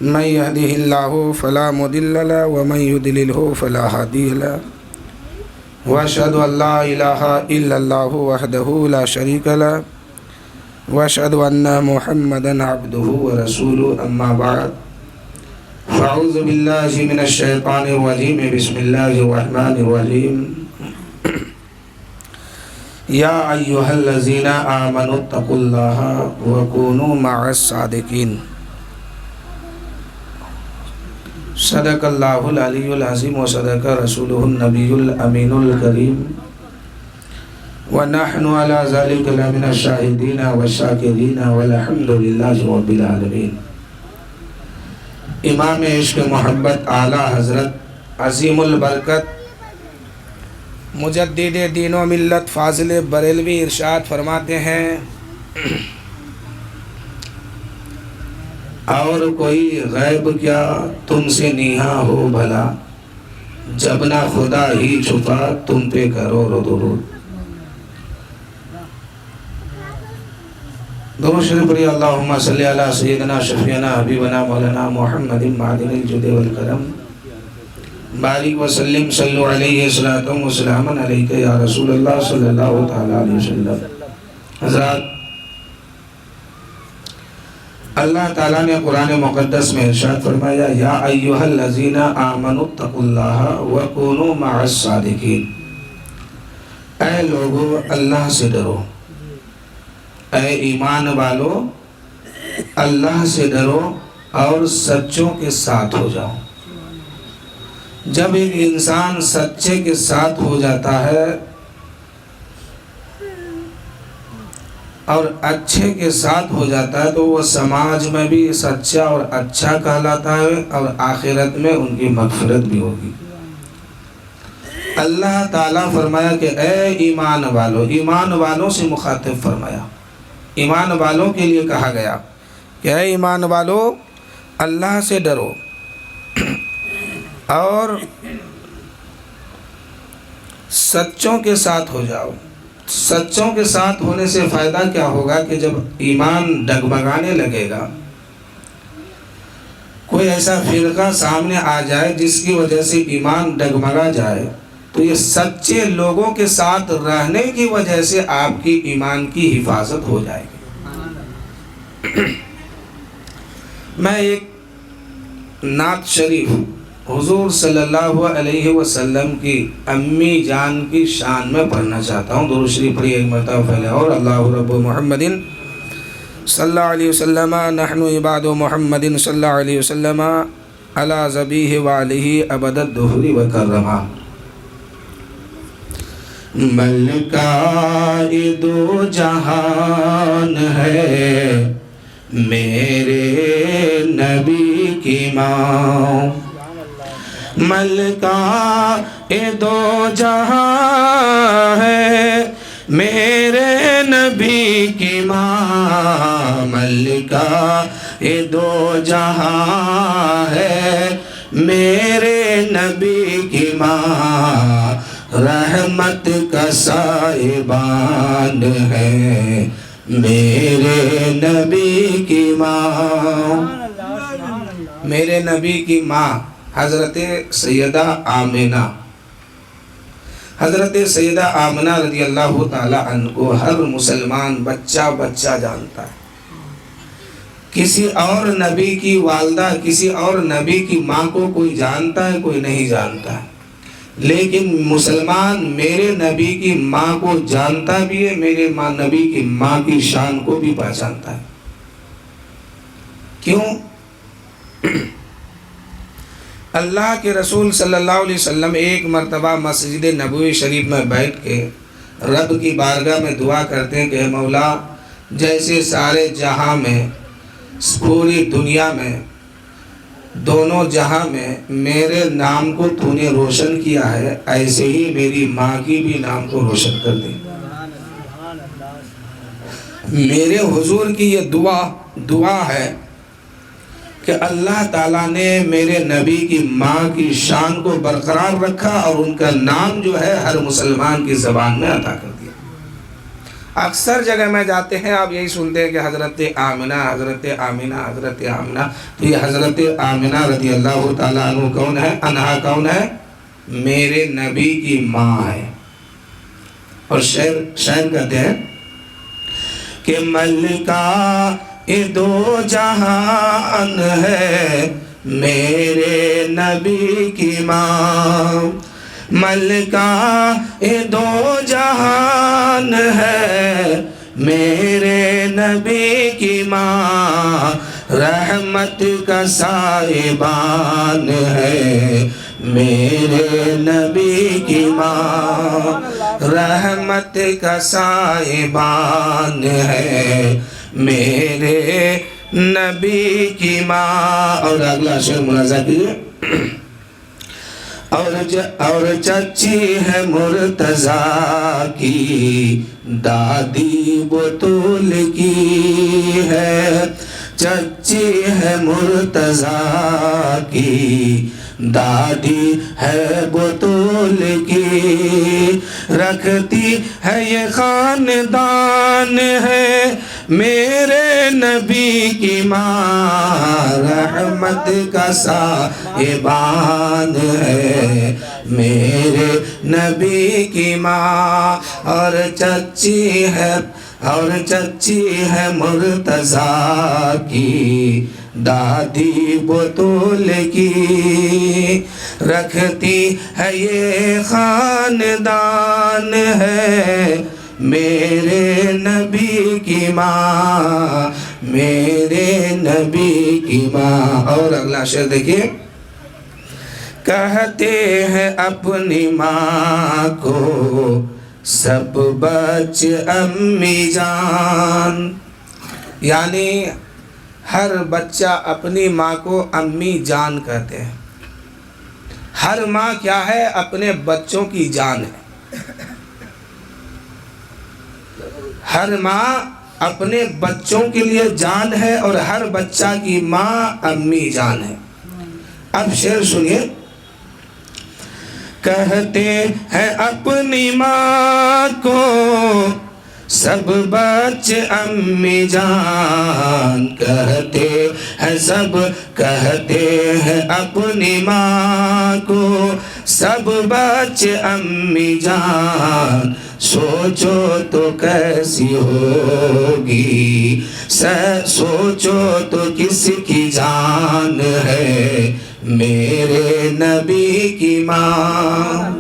من يهده الله فلا مضل له ومن يضلله فلا هادي له وأشهد أن لا إله إلا الله وحده لا شريك له وأشهد أن محمدا عبده ورسوله أما بعد فأعوذ بالله من الشيطان الرجيم بسم الله الرحمن الرحيم يا أيها الذين آمنوا اتقوا الله وكونوا مع الصادقين صدق الله العلي العظيم وصدق رسوله النبي الأمين الكريم ونحن على ذلك لمن الشاهدين والشاكرين والحمد لله رب العالمين۔ امام عشق محبت اعلیٰ حضرت عظیم البرکت مجدد دین و ملت فاضل بریلوی ارشاد فرماتے ہیں، اور کوئی غیب کیا تم سے نیہا ہو بھلا، جب نہ خدا ہی چھپا تم پہ کرو درود۔ درود شریف پڑھیے، اللہم صلی علی سیدنا شفیعنا حبیبنا مولانا محمد معدن الجود والکرم، بارک وسلم صلو علیہ صلاۃ و سلام علیکہ یا رسول اللہ صلی اللہ تعالی علیہ وسلم۔ حضرات، اللہ تعالیٰ نے قرآن مقدس میں ارشاد فرمایا، یا ایھا الذین آمنوا اتقوا اللہ وکونوا مع الصادقین، اے لوگو اللہ سے ڈرو، اے ایمان والو اللہ سے ڈرو اور سچوں کے ساتھ ہو جاؤ۔ جب ایک انسان سچے کے ساتھ ہو جاتا ہے اور اچھے کے ساتھ ہو جاتا ہے تو وہ سماج میں بھی سچا اور اچھا کہلاتا ہے اور آخرت میں ان کی مغفرت بھی ہوگی۔ اللہ تعالیٰ فرمایا کہ اے ایمان والو، ایمان والوں سے مخاطب فرمایا، ایمان والوں کے لیے کہا گیا کہ اے ایمان والو اللہ سے ڈرو اور سچوں کے ساتھ ہو جاؤ۔ سچوں کے ساتھ ہونے سے فائدہ کیا ہوگا کہ جب ایمان ڈگمگانے لگے گا، کوئی ایسا فرقہ سامنے آ جائے جس کی وجہ سے ایمان ڈگمگا جائے، تو یہ سچے لوگوں کے ساتھ رہنے کی وجہ سے آپ کی ایمان کی حفاظت ہو جائے گی۔ میں ایک نعت شریف حضور صلی اللہ علیہ وسلم کی امی جان کی شان میں پڑھنا چاہتا ہوں۔ درود شریف پڑھیے ایک مرتبہ پہلے، اور اللہ رب محمد صلی اللہ علیہ وسلم نحن عباد محمد صلی اللہ علیہ وسلم علی ذبیہ وعلیہ ابد الدہر وکرما۔ ملکہ دو جہان ہے میرے نبی کی ماں، ملکہ دو جہاں ہے میرے نبی کی ماں، ملکہ دو جہاں ہے میرے نبی کی ماں، رحمت کا سائبان ہے میرے نبی کی ماں۔ میرے نبی کی ماں حضرت سیدہ آمنہ، حضرت سیدہ آمنہ رضی اللہ تعالی عنہ کو ہر مسلمان بچہ بچہ جانتا ہے۔ کسی اور نبی کی والدہ، کسی اور نبی کی ماں کو کوئی جانتا ہے، کوئی نہیں جانتا ہے، لیکن مسلمان میرے نبی کی ماں کو جانتا بھی ہے، میرے نبی کی ماں کی شان کو بھی پہچانتا ہے۔ کیوں؟ اللہ کے رسول صلی اللہ علیہ وسلم ایک مرتبہ مسجد نبوی شریف میں بیٹھ کے رب کی بارگاہ میں دعا کرتے ہیں کہ اے مولا، جیسے سارے جہاں میں، پوری دنیا میں، دونوں جہاں میں میرے نام کو تو نے روشن کیا ہے، ایسے ہی میری ماں کی بھی نام کو روشن کر دے۔ میرے حضور کی یہ دعا ہے کہ اللہ تعالیٰ نے میرے نبی کی ماں کی شان کو برقرار رکھا اور ان کا نام جو ہے ہر مسلمان کی زبان میں عطا کر دیا۔ اکثر جگہ میں جاتے ہیں آپ یہی سنتے ہیں کہ حضرت آمنہ حضرت آمنہ حضرت آمنہ. تو یہ حضرت آمنہ رضی اللہ تعالیٰ عنہ کون ہے؟ عنہا کون ہے؟ میرے نبی کی ماں ہے. اور شعر کہتے ہیں کہ ملکہ دو جہان ہے میرے نبی کی ماں. ملکہ دو جہان ہے میرے نبی کی ماں. رحمت کا سائبان ہے میرے نبی کی ماں. رحمت کا سائبان ہے میرے نبی کی ماں. اور اگلا شعر ملاحظہ کیجیے. اور چچی ہے مرتضیٰ کی دادی بطول کی ہے. چچی ہے مرتضیٰ کی دادی ہے بطول کی. رکھتی ہے یہ خاندان ہے میرے نبی کی ماں. رحمت کا سائبان ہے میرے نبی کی ماں. اور چچی ہے مرتضیٰ کی دادی بطول کی. رکھتی ہے یہ خاندان ہے میرے نبی کی ماں. میرے نبی کی ماں. اور اگلا شعر دیکھیے. کہتے ہیں اپنی ماں کو سب بچ امی جان. یعنی ہر بچہ اپنی ماں کو امی جان کہتے ہیں. ہر ماں کیا ہے؟ اپنے بچوں کی جان ہے. ہر ماں اپنے بچوں کے لیے جان ہے اور ہر بچہ کی ماں امی جان ہے. اب شعر سنیے. کہتے ہیں اپنی ماں کو سب بچ امی جان. کہتے ہیں سب کہتے ہیں اپنی ماں کو سب بچ امی جان. سوچو تو کیسی ہوگی سوچو تو کس کی جان ہے میرے نبی کی ماں.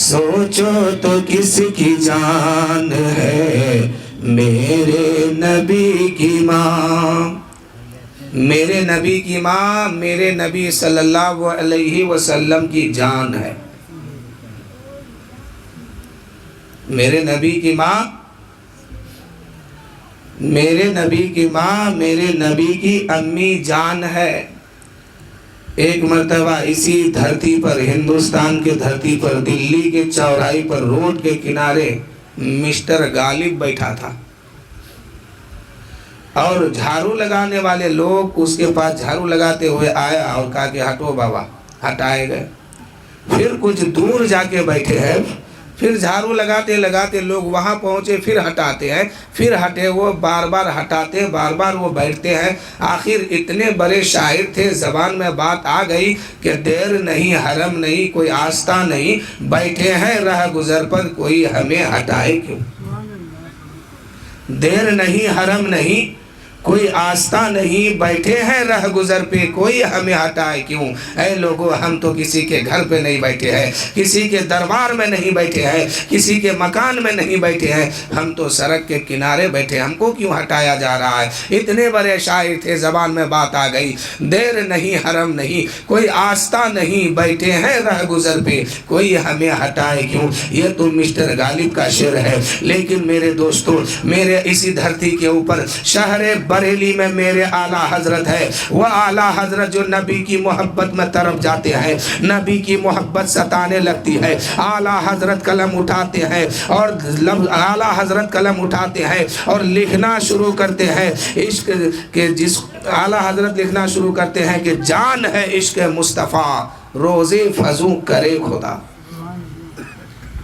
سوچو تو کس کی جان ہے میرے نبی کی ماں. میرے نبی کی ماں میرے نبی صلی اللہ علیہ وسلم کی جان ہے. میرے نبی کی ماں میرے نبی کی ماں میرے نبی کی امی جان ہے. ایک مرتبہ اسی دھرتی پر ہندوستان کے دھرتی پر دلی کے چوراہے پر روڈ کے کنارے مسٹر غالب بیٹھا تھا اور جھاڑو لگانے والے لوگ اس کے پاس جھاڑو لگاتے ہوئے آیا اور کہا کہ ہٹو بابا. ہٹائے گئے. پھر کچھ دور جا کے بیٹھے ہیں. پھر جھاڑو لگاتے لگاتے لوگ وہاں پہنچے. پھر ہٹاتے ہیں. پھر ہٹے وہ بار بار ہٹاتے بار بار وہ بیٹھتے ہیں. آخر اتنے بڑے شاعر تھے زبان میں بات آ گئی کہ دیر نہیں حرم نہیں کوئی آستہ نہیں بیٹھے ہیں رہ گزر پر کوئی ہمیں ہٹائے کیوں. دیر نہیں حرم نہیں کوئی آستہ نہیں بیٹھے ہیں رہ گزر پہ کوئی ہمیں ہٹائے کیوں. اے لوگو ہم تو کسی کے گھر پہ نہیں بیٹھے ہیں کسی کے دربار میں نہیں بیٹھے ہیں کسی کے مکان میں نہیں بیٹھے ہیں ہم تو سڑک کے کنارے بیٹھے ہم کو کیوں ہٹایا جا رہا ہے. اتنے بڑے شاعر تھے زبان میں بات آ گئی. دیر نہیں حرم نہیں کوئی آستہ نہیں بیٹھے ہیں رہ گزر پہ کوئی ہمیں ہٹائے کیوں. یہ تو مسٹر غالب کا شعر ہے. لیکن میرے دوستو میرے اسی دھرتی کے اوپر شہر بریلی میں میرے اعلیٰ حضرت ہے. وہ اعلیٰ حضرت جو نبی کی محبت میں طرف جاتے ہیں نبی کی محبت ستانے لگتی ہے. اعلیٰ حضرت قلم اٹھاتے ہیں اور اعلیٰ حضرت قلم اٹھاتے ہیں اور لکھنا شروع کرتے ہیں عشق کے جس اعلیٰ حضرت لکھنا شروع کرتے ہیں کہ جان ہے عشق مصطفیٰ روزے فزوں کرے خدا.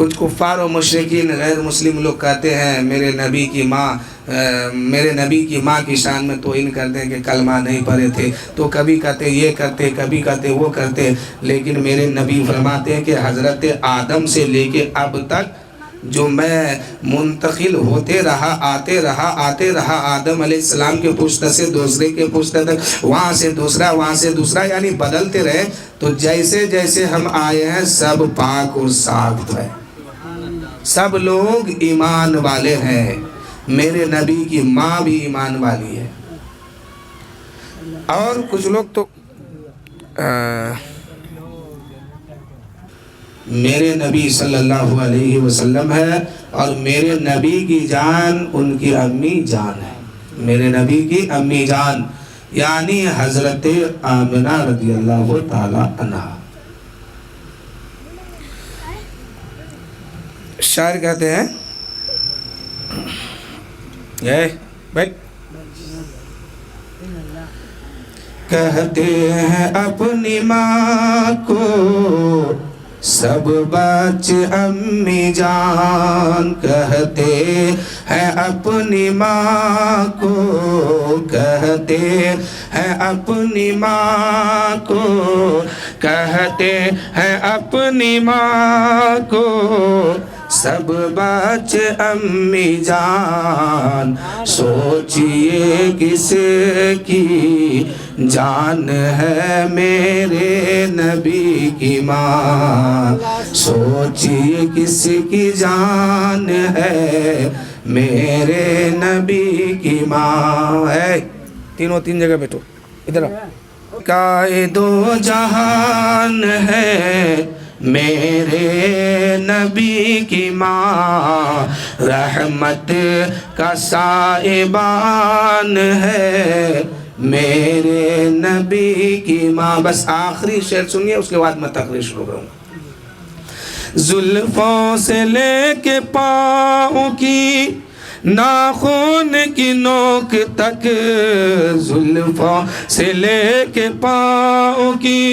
کچھ کفار و مشرکین غیر مسلم لوگ کہتے ہیں میرے نبی کی ماں کی شان میں توہین کرتے ہیں کہ کلمہ نہیں پڑھے تھے، تو کبھی کہتے یہ کرتے، کبھی کہتے وہ کرتے، لیکن میرے نبی فرماتے ہیں کہ حضرت آدم سے لے کے اب تک جو میں منتقل ہوتے رہا آتے رہا آدم علیہ السلام کے پشت سے دوسرے کے پشت تک، وہاں سے دوسرا یعنی بدلتے رہے، تو جیسے جیسے ہم آئے ہیں سب پاک اور صاف ہے، سب لوگ ایمان والے ہیں، میرے نبی کی ماں بھی ایمان والی ہے۔ اور کچھ لوگ تو میرے نبی صلی اللہ علیہ وسلم ہے اور میرے نبی کی جان ان کی امی جان ہے، میرے نبی کی امی جان یعنی حضرت آمنہ رضی اللہ تعالی عنہا۔ شاعر کہتے ہیں کہتے ہیں اپنی ماں کو سب بچ امی جان، کہتے ہیں اپنی ماں کو، کہتے ہیں اپنی ماں کو، کہتے ہیں اپنی ماں کو سب بچ امی جان، سوچئے کس کی جان ہے میرے نبی کی ماں، سوچئے کس کی جان ہے میرے نبی کی ماں ہے۔ تینوں تین جگہ بیٹھو ادھر قائد و جہان ہے میرے نبی کی ماں، رحمت کا سائبان ہے میرے نبی کی ماں۔ بس آخری شعر سنیے، اس کے بعد میں تقریر شروع کروں گا۔ زلفوں سے لے کے پاؤں کی ناخن کی نوک تک، زلفوں سے لے کے پاؤں کی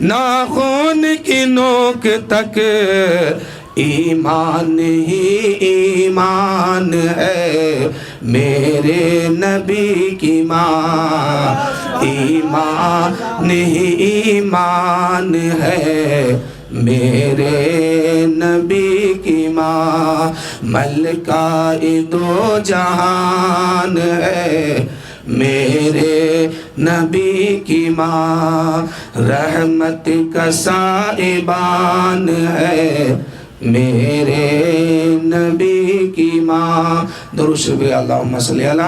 ناخن کی نوک تک، ایمان ہی ایمان ہے میرے نبی کی ماں، ایمان ہی ایمان ہے میرے نبی کی ماں، ملکہ دو جہان ہے میرے نبی کی ماں، رحمت کا سائبان ہے میرے نبی کی ماں۔ درود شریف اللہم صلی علی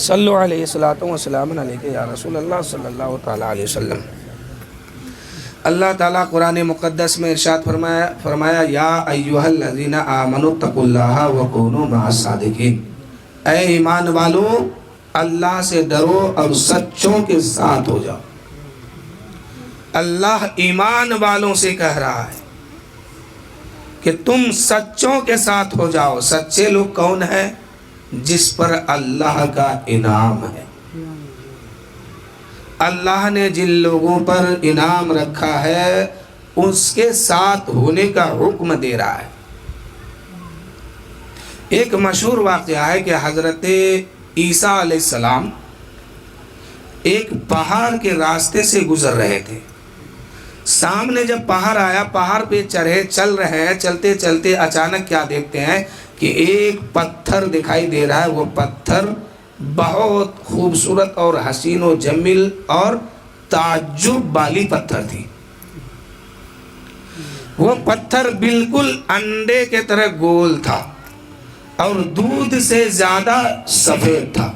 صلو علیہ الصلوۃ والسلام علیکہ یا رسول اللہ صلی اللہ تعالی علیہ وسلم۔ اللہ تعالیٰ قرآن مقدس میں ارشاد فرمایا یا ایہا الذین آمنوا اتقوا اللہ وکونوا مع الصادقین، اے ایمان والو اللہ سے ڈرو اور سچوں کے ساتھ ہو جاؤ۔ اللہ ایمان والوں سے کہہ رہا ہے کہ تم سچوں کے ساتھ ہو جاؤ۔ سچے لوگ کون ہیں؟ جس پر اللہ کا انعام ہے، اللہ نے جن لوگوں پر انعام رکھا ہے اس کے ساتھ ہونے کا حکم دے رہا ہے۔ ایک مشہور واقعہ ہے کہ حضرت عیسیٰ علیہ السلام ایک پہاڑ کے راستے سے گزر رہے تھے۔ سامنے جب پہاڑ آیا، پہاڑ پہ چڑھے، چل رہے ہیں، چلتے چلتے اچانک کیا دیکھتے ہیں کہ ایک پتھر دکھائی دے رہا ہے۔ وہ پتھر بہت خوبصورت اور حسین و جمیل اور تعجب والی پتھر تھی۔ وہ پتھر بالکل انڈے کے طرح گول تھا اور دودھ سے زیادہ سفید تھا۔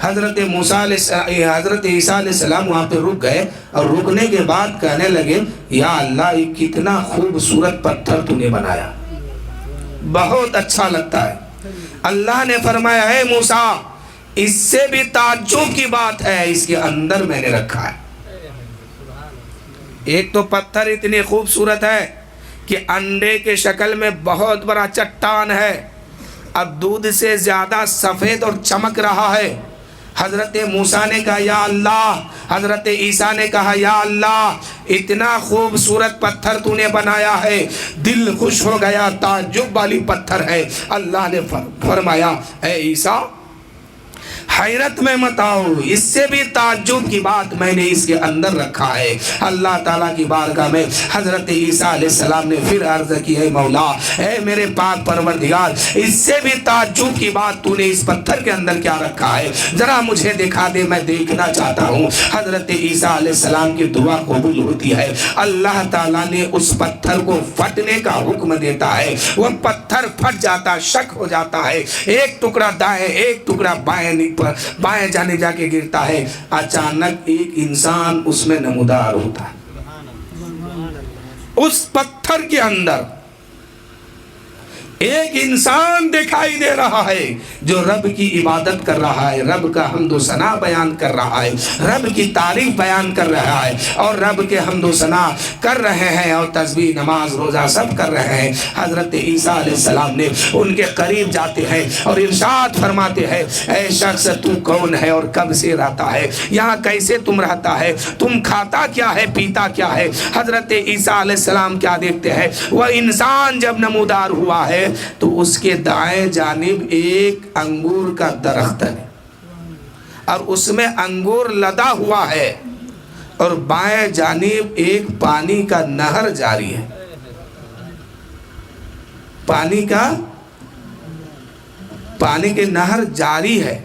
حضرت عیسیٰ علیہ السلام وہاں پہ رک گئے اور رکنے کے بعد کہنے لگے یا اللہ یہ کتنا خوبصورت پتھر تو نے بنایا، بہت اچھا لگتا ہے۔ اللہ نے فرمایا اے موسیٰ اس سے بھی تعجب کی بات ہے، اس کے اندر میں نے رکھا ہے۔ ایک تو پتھر اتنی خوبصورت ہے کہ انڈے کے شکل میں بہت بڑا چٹان ہے، اب دودھ سے زیادہ سفید اور چمک رہا ہے، حضرت موسیٰ نے کہا یا اللہ، حضرت عیسیٰ نے کہا یا اللہ اتنا خوبصورت پتھر تو نے بنایا ہے، دل خوش ہو گیا، تعجب والی پتھر ہے۔ اللہ نے فرمایا اے عیسیٰ حیرت میں مت آؤ، اس سے بھی تعجب کی بات میں نے اس کے اندر رکھا ہے۔ اللہ تعالیٰ کی بارگاہ میں حضرت عیسیٰ علیہ السلام نے پھر عرض کی اے مولا، اے میرے پاک پروردگار، اس سے بھی تعجب کی بات تو نے اس پتھر کے اندر کیا رکھا ہے، ذرا مجھے دکھا دے، میں دیکھنا چاہتا ہوں۔ حضرت عیسیٰ علیہ السلام کی دعا قبول ہوتی ہے، اللہ تعالیٰ نے اس پتھر کو پھٹنے کا حکم دیتا ہے، وہ پتھر پھٹ جاتا، شک ہو جاتا ہے، ایک ٹکڑا دائیں ایک ٹکڑا بائیں جانے جا کے گرتا ہے، اچانک ایک انسان اس میں نمودار ہوتا ہے۔ اس پتھر کے اندر ایک انسان دکھائی دے رہا ہے جو رب کی عبادت کر رہا ہے، رب کا حمد و ثنا بیان کر رہا ہے، رب کی تعریف بیان کر رہا ہے، اور رب کے حمد و ثنا کر رہے ہیں، اور تسبیح نماز روزہ سب کر رہے ہیں۔ حضرت عیسیٰ علیہ السلام نے ان کے قریب جاتے ہیں اور ارشاد فرماتے ہیں اے شخص تو کون ہے اور کب سے رہتا ہے، یہاں کیسے تم رہتا ہے، تم کھاتا کیا ہے پیتا کیا ہے؟ حضرت عیسیٰ علیہ السلام کیا دیکھتے ہیں، وہ انسان جب نمودار ہوا ہے تو اس کے دائیں جانب ایک انگور کا درخت ہے اور اس میں انگور لدا ہوا ہے، اور بائیں جانب ایک پانی کا نہر جاری ہے، پانی کے نہر جاری ہے۔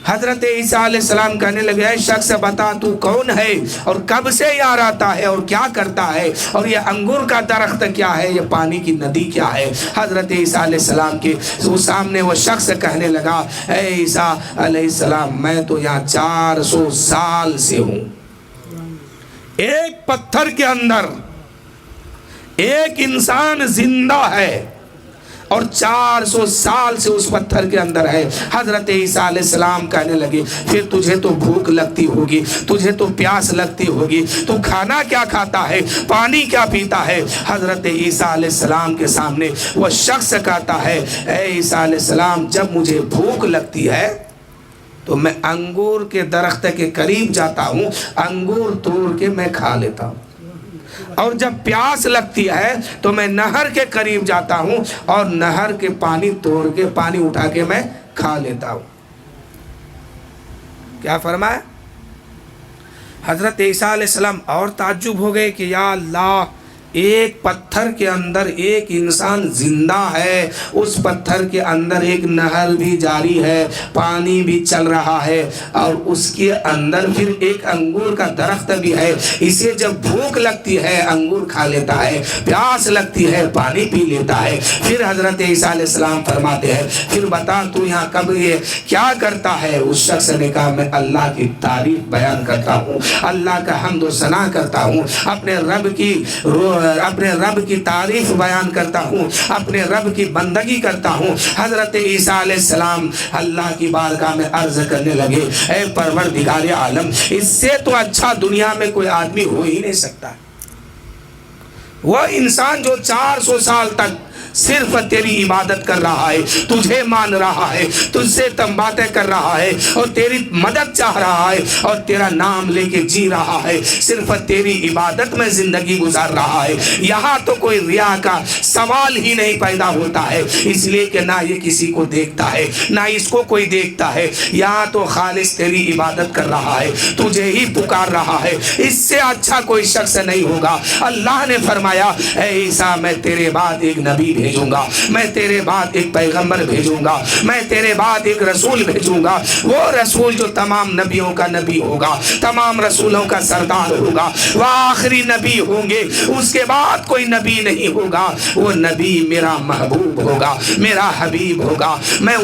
حضرت عیسیٰ علیہ السلام کہنے لگے اے شخص بتا تو کون ہے اور کب سے یہاں رہتا ہے اور کیا کرتا ہے، اور یہ انگور کا درخت کیا ہے، یہ پانی کی ندی کیا ہے؟ حضرت عیسیٰ علیہ السلام کے سامنے وہ شخص کہنے لگا اے عیسیٰ علیہ السلام میں تو یہاں 400 سال سے ہوں، ایک پتھر کے اندر ایک انسان زندہ ہے اور 400 سال سے اس پتھر کے اندر ہے۔ حضرت عیسیٰ علیہ السلام کہنے لگے پھر تجھے تو بھوک لگتی ہوگی، تجھے تو پیاس لگتی ہوگی، تو کھانا کیا کھاتا ہے، پانی کیا پیتا ہے؟ حضرت عیسیٰ علیہ السلام کے سامنے وہ شخص کہتا ہے اے عیسیٰ علیہ السلام جب مجھے بھوک لگتی ہے تو میں انگور کے درخت کے قریب جاتا ہوں، انگور توڑ کے میں کھا لیتا ہوں، اور جب پیاس لگتی ہے تو میں نہر کے قریب جاتا ہوں اور نہر کے پانی توڑ کے پانی اٹھا کے میں کھا لیتا ہوں۔ کیا فرمایا؟ حضرت عیسیٰ علیہ السلام اور تعجب ہو گئے کہ یا اللہ ایک پتھر کے اندر ایک انسان زندہ ہے، اس پتھر کے اندر ایک نہر بھی جاری ہے، پانی بھی چل رہا ہے، اور اس کے اندر پھر ایک انگور کا درخت بھی ہے، اسے جب بھوک لگتی ہے انگور کھا لیتا ہے، پیاس لگتی ہے پانی پی لیتا ہے۔ پھر حضرت عیسیٰ علیہ السلام فرماتے ہیں پھر بتا تو یہاں کب یہ کیا کرتا ہے؟ اس شخص نے کہا میں اللہ کی تعریف بیان کرتا ہوں، اللہ کا حمد و ثنا کرتا ہوں، اپنے رب کی تعریف بیان کرتا ہوں، اپنے رب کی بندگی کرتا ہوں۔ حضرت عیسیٰ علیہ السلام اللہ کی بارگاہ میں عرض کرنے لگے اے پروردگار عالم اس سے تو اچھا دنیا میں کوئی آدمی ہو ہی نہیں سکتا۔ وہ انسان جو 400 سال تک صرف تیری عبادت کر رہا ہے، تجھے مان رہا ہے، تجھ سے تم باتیں کر رہا ہے اور تیری مدد چاہ رہا ہے اور تیرا نام لے کے جی رہا ہے، صرف تیری عبادت میں زندگی گزار رہا ہے، یہاں تو کوئی ریا کا سوال ہی نہیں پیدا ہوتا ہے، اس لیے کہ نہ یہ کسی کو دیکھتا ہے نہ اس کو کوئی دیکھتا ہے، یہاں تو خالص تیری عبادت کر رہا ہے، تجھے ہی پکار رہا ہے، اس سے اچھا کوئی شخص نہیں ہوگا۔ اللہ نے فرمایا اے عیسیٰ میں تیرے بعد ایک نبی بھیجوں گا، میں تیرے بعد ایک پیغمبر بھیجوں گا، میں تیرے بعد ایک رسول بھیجوں گا، وہ رسول جو تمام نبیوں کا نبی ہوگا، تمام رسولوں کا سردار ہوگا، وہ آخری نبی ہوں گے، اس کے بعد کوئی نبی نہیں ہوگا، وہ نبی میرا محبوب ہوگا، میرا حبیب ہوگا، میں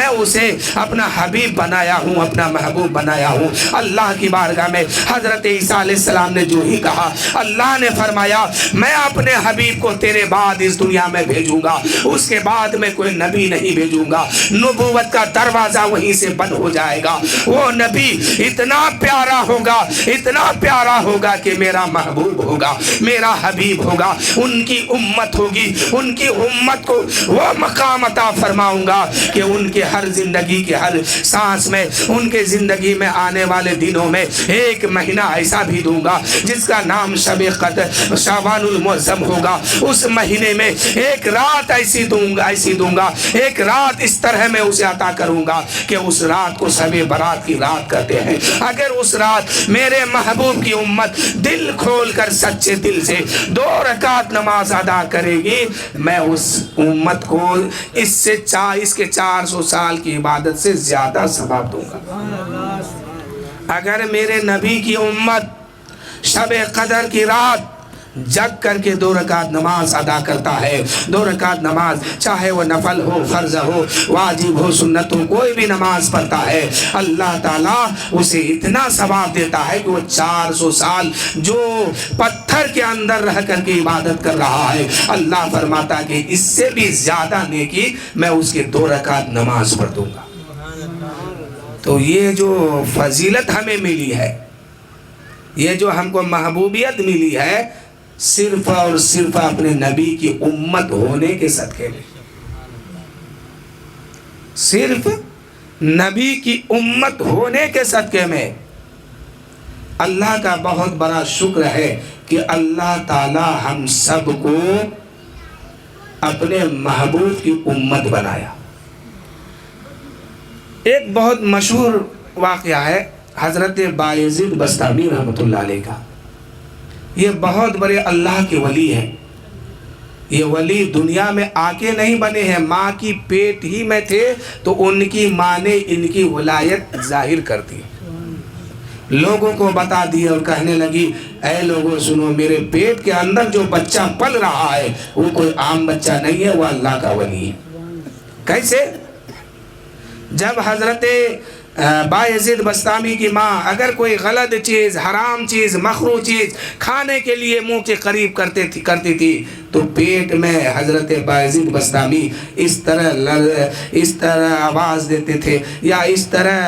اسے اپنا حبیب بنایا ہوں، اپنا محبوب بنایا ہوں۔ اللہ کی بارگاہ میں حضرت عیسیٰ علیہ السلام نے جو ہی کہا، اللہ نے فرمایا میں اپنے حبیب کو تیرے بعد اس اس دنیا میں بھیجوں گا، اس کے بعد میں کوئی نبی نہیں بھیجوں گا، نبوت کا دروازہ وہیں سے بند ہو جائے گا۔ وہ نبی اتنا پیارا ہوگا، اتنا پیارا ہوگا کہ میرا محبوب ہوگا، میرا حبیب ہوگا، ان کی امت ہوگی، ان کی امت کو وہ مقام عطا فرماؤں گا کہ ان کے ہر زندگی کے ہر سانس میں، ان کے زندگی میں آنے والے دنوں میں ایک مہینہ ایسا بھی دوں گا جس کا نام شب قدر شعبان المعظم ہوگا۔ اس مہینے میں ایک رات ایسی دوں گا، ایک رات اس طرح میں اسے عطا کروں گا کہ اس رات کو شب برات کی رات کہتے ہیں۔ اگر اس رات میرے محبوب کی امت دل کھول کر سچے دل سے 2 رکعت نماز ادا کرے گی، میں اس امت کو اس کے 400 سال کی عبادت سے زیادہ ثواب دوں گا۔ اگر میرے نبی کی امت شب قدر کی رات جگ کر کے 2 رکعت نماز ادا کرتا ہے، 2 رکعت نماز چاہے وہ نفل ہو، فرض ہو، واجب ہو، سنت ہو، کوئی بھی نماز پڑھتا ہے، اللہ تعالیٰ اسے اتنا ثواب دیتا ہے کہ وہ 400 سال جو پتھر کے اندر رہ کر کے عبادت کر رہا ہے، اللہ فرماتا ہے کہ اس سے بھی زیادہ نیکی میں اس کے 2 رکعت نماز پڑھ دوں گا۔ تو یہ جو فضیلت ہمیں ملی ہے، یہ جو ہم کو محبوبیت ملی ہے، صرف اور صرف اپنے نبی کی امت ہونے کے صدقے میں، صرف نبی کی امت ہونے کے صدقے میں۔ اللہ کا بہت بڑا شکر ہے کہ اللہ تعالی ہم سب کو اپنے محبوب کی امت بنایا۔ ایک بہت مشہور واقعہ ہے حضرت بایزید بستامی رحمۃ اللہ علیہ کا۔ یہ بہت بڑے اللہ کے ولی ہیں۔ یہ ولی دنیا میں آ کے نہیں بنے ہیں، ماں کی پیٹ ہی میں تھے تو ان کی ماں نے ان کی ولایت ظاہر کر دی، لوگوں کو بتا دی اور کہنے لگی اے لوگوں سنو، میرے پیٹ کے اندر جو بچہ پل رہا ہے وہ کوئی عام بچہ نہیں ہے، وہ اللہ کا ولی ہے۔ کیسے؟ جب حضرت بایزید بستامی کی ماں اگر کوئی غلط چیز، حرام چیز، مکروہ چیز کھانے کے لیے منہ کے قریب کرتی تھی تو پیٹ میں حضرت بایزید بستامی اس طرح آواز دیتے تھے یا اس طرح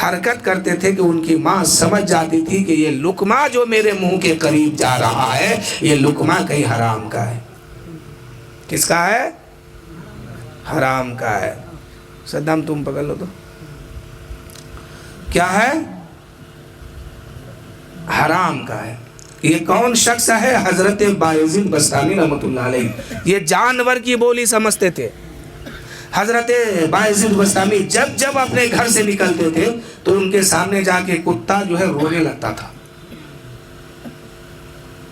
حرکت کرتے تھے کہ ان کی ماں سمجھ جاتی تھی کہ یہ لقمہ جو میرے منہ کے قریب جا رہا ہے یہ لقمہ کہیں حرام کا ہے۔ کس کا ہے؟ حرام کا ہے۔ صدام تم پکڑ لو تو کیا ہے؟ حرام کا ہے۔ یہ کون شخص ہے؟ حضرت بایزید بستامی رحمۃ اللہ علیہ۔ یہ جانور کی بولی سمجھتے تھے۔ حضرت بایزید بستامی جب اپنے گھر سے نکلتے تھے تو ان کے سامنے جا کے کتا جو ہے رونے لگتا تھا،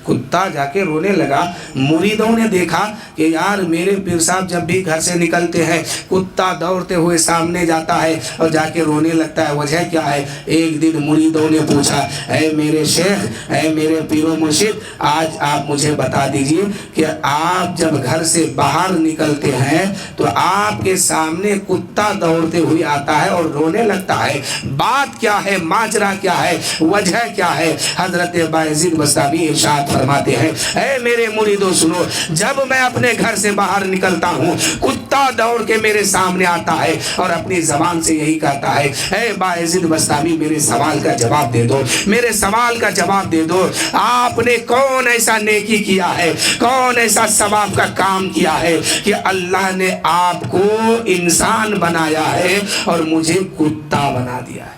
کتا جا کے رونے لگا۔ مریدوں نے دیکھا کہ یار میرے پیر صاحب جب بھی گھر سے نکلتے ہیں کتا دوڑتے ہوئے سامنے جاتا ہے اور جا کے رونے لگتا ہے، وجہ کیا ہے؟ ایک دن مریدوں نے پوچھا اے میرے شیخ، اے میرے پیر و مرشد، آج آپ مجھے بتا دیجئے کہ آپ جب گھر سے باہر نکلتے ہیں تو آپ کے سامنے کتا دوڑتے ہوئے آتا ہے اور رونے لگتا ہے، بات کیا ہے؟ ماجرا کیا ہے؟ وجہ کیا ہے؟ حضرت بایزید بستامی ارشاد فرماتے ہیں اے میرے مریدوں سنو، جب میں اپنے گھر سے باہر نکلتا ہوں کتا دوڑ کے میرے سامنے آتا ہے اور اپنی زبان سے یہی کہتا ہے اے بایزید بستامی میرے سوال کا جواب دے دو، میرے سوال کا جواب دے دو، آپ نے کون ایسا نیکی کیا ہے، کون ایسا ثواب کا کام کیا ہے کہ اللہ نے آپ کو انسان بنایا ہے اور مجھے کتا بنا دیا ہے؟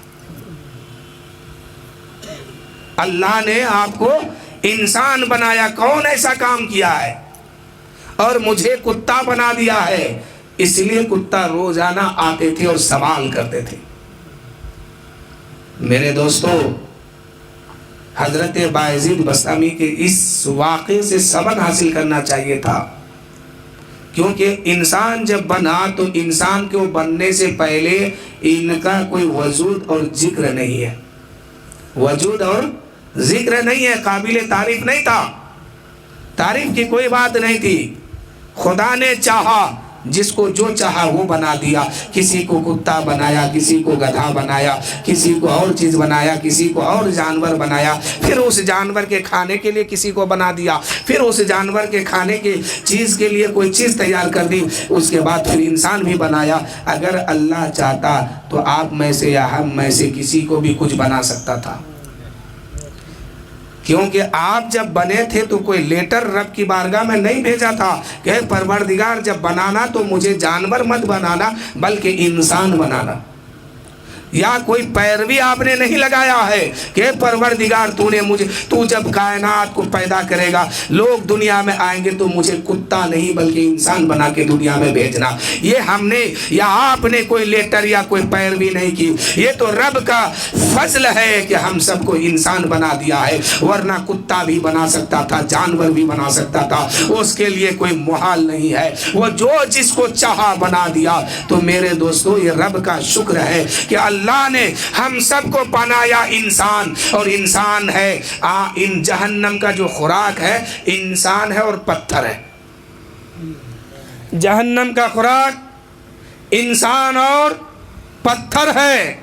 اللہ نے آپ کو انسان بنایا، کون ایسا کام کیا ہے اور مجھے کتا بنا دیا ہے؟ اس لیے کتا روزانہ آتے تھے اور سوال کرتے تھے۔ میرے دوستو، حضرت بایزید بستامی کے اس واقعے سے سبق حاصل کرنا چاہیے تھا، کیونکہ انسان جب بنا تو انسان کو بننے سے پہلے ان کا کوئی وجود اور ذکر نہیں ہے، وجود اور ذکر نہیں ہے، قابل تعریف نہیں تھا، تعریف کی کوئی بات نہیں تھی۔ خدا نے چاہا جس کو جو چاہا وہ بنا دیا، کسی کو کتا بنایا، کسی کو گدھا بنایا، کسی کو اور چیز بنایا، کسی کو اور جانور بنایا، پھر اس جانور کے کھانے کے لیے کسی کو بنا دیا، پھر اس جانور کے کھانے کی چیز کے لیے کوئی چیز تیار کر دی، اس کے بعد پھر انسان بھی بنایا۔ اگر اللہ چاہتا تو آپ میں سے یا ہم میں سے کسی کو بھی کچھ بنا سکتا تھا، کیونکہ آپ جب بنے تھے تو کوئی لیٹر رب کی بارگاہ میں نہیں بھیجا تھا کہ پروردگار جب بنانا تو مجھے جانور مت بنانا بلکہ انسان بنانا، یا کوئی پیروی آپ نے نہیں لگایا ہے کہ پروردگار تو جب کائنات کو پیدا کرے گا، لوگ دنیا میں آئیں گے تو مجھے کتا نہیں بلکہ انسان بنا کے دنیا میں بھیجنا۔ یہ ہم نے یا آپ نے کوئی لیٹر یا کوئی پیروی نہیں کی، یہ تو رب کا فضل ہے کہ ہم سب کو انسان بنا دیا ہے، ورنہ کتا بھی بنا سکتا تھا، جانور بھی بنا سکتا تھا، اس کے لیے کوئی محال نہیں ہے، وہ جو جس کو چاہا بنا دیا۔ تو میرے دوستو یہ رب کا شکر ہے کہ اللہ نے ہم سب کو بنایا انسان، اور انسان ہے ان جہنم کا جو خوراک ہے انسان ہے اور پتھر ہے۔ جہنم کا خوراک انسان اور پتھر ہے،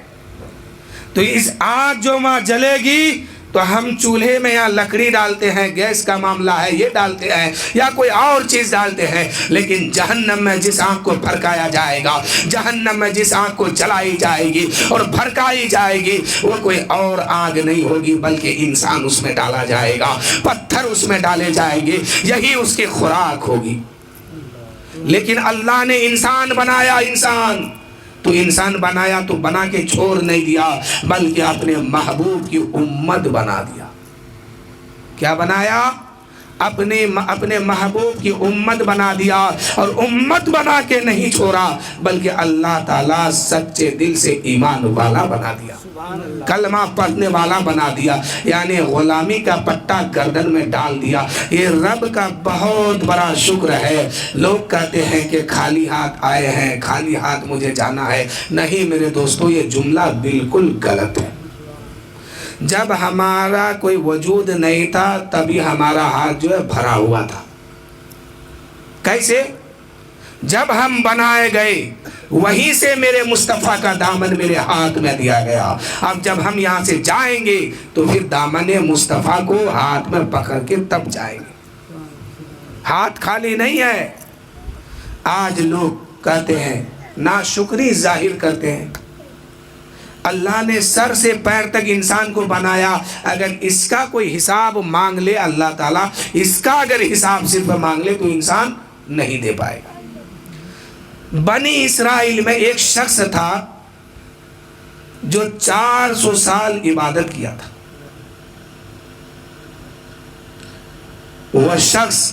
تو اس آگ جو وہاں جلے گی تو ہم چولہے میں یا لکڑی ڈالتے ہیں، گیس کا معاملہ ہے یہ ڈالتے ہیں یا کوئی اور چیز ڈالتے ہیں، لیکن جہنم میں جس آگ کو بھڑکایا جائے گا، جہنم میں جس آگ کو جلائی جائے گی اور بھڑکائی جائے گی، وہ کوئی اور آگ نہیں ہوگی بلکہ انسان اس میں ڈالا جائے گا، پتھر اس میں ڈالے جائیں گے، یہی اس کی خوراک ہوگی۔ لیکن اللہ نے انسان بنایا، انسان تو انسان بنایا تو بنا کے چھوڑ نہیں دیا بلکہ اپنے محبوب کی امت بنا دیا۔ کیا بنایا؟ اپنے محبوب کی امت بنا دیا، اور امت بنا کے نہیں چھوڑا بلکہ اللہ تعالیٰ سچے دل سے ایمان والا بنا دیا، کلمہ پڑھنے والا بنا دیا، یعنی غلامی کا پٹا گردن میں ڈال دیا۔ یہ رب کا بہت بڑا شکر ہے۔ لوگ کہتے ہیں کہ خالی ہاتھ آئے ہیں، خالی ہاتھ مجھے جانا ہے۔ نہیں میرے دوستو، یہ جملہ بالکل غلط ہے۔ جب ہمارا کوئی وجود نہیں تھا تبھی ہمارا ہاتھ جو ہے بھرا ہوا تھا۔ کیسے؟ جب ہم بنائے گئے وہیں سے میرے مصطفیٰ کا دامن میرے ہاتھ میں دیا گیا۔ اب جب ہم یہاں سے جائیں گے تو پھر دامن مصطفیٰ کو ہاتھ میں پکڑ کے تب جائیں گے، ہاتھ خالی نہیں ہے۔ آج لوگ کہتے ہیں، ناشکری ظاہر کرتے ہیں، اللہ نے سر سے پیر تک انسان کو بنایا، اگر اس کا کوئی حساب مانگ لے اللہ تعالیٰ، اس کا اگر حساب صرف مانگ لے تو انسان نہیں دے پائے گا۔ بنی اسرائیل میں ایک شخص تھا جو 400 سال عبادت کیا تھا۔ وہ شخص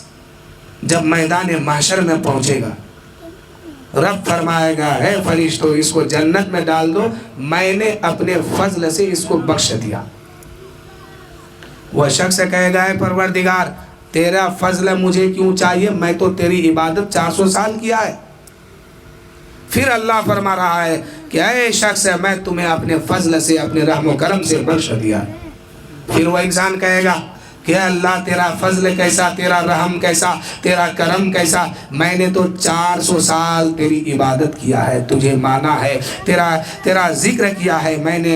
جب میدان محشر میں پہنچے گا، رب فرمائے گا، اے فرشتوں اس کو جنت میں ڈال دو، میں نے اپنے فضل سے اس کو بخش دیا۔ وہ شخص کہے گا، اے پروردگار تیرا فضل مجھے کیوں چاہیے، میں تو تیری عبادت 400 سال کیا ہے۔ پھر اللہ فرما رہا ہے کہ اے شخص میں تمہیں اپنے فضل سے، اپنے رحم و کرم سے بخش دیا۔ پھر وہ انسان کہے گا کہ اللہ تیرا فضل کیسا، تیرا رحم کیسا، تیرا کرم کیسا، میں نے تو 400 سال تیری عبادت کیا ہے، تجھے مانا ہے، تیرا ذکر کیا ہے، میں نے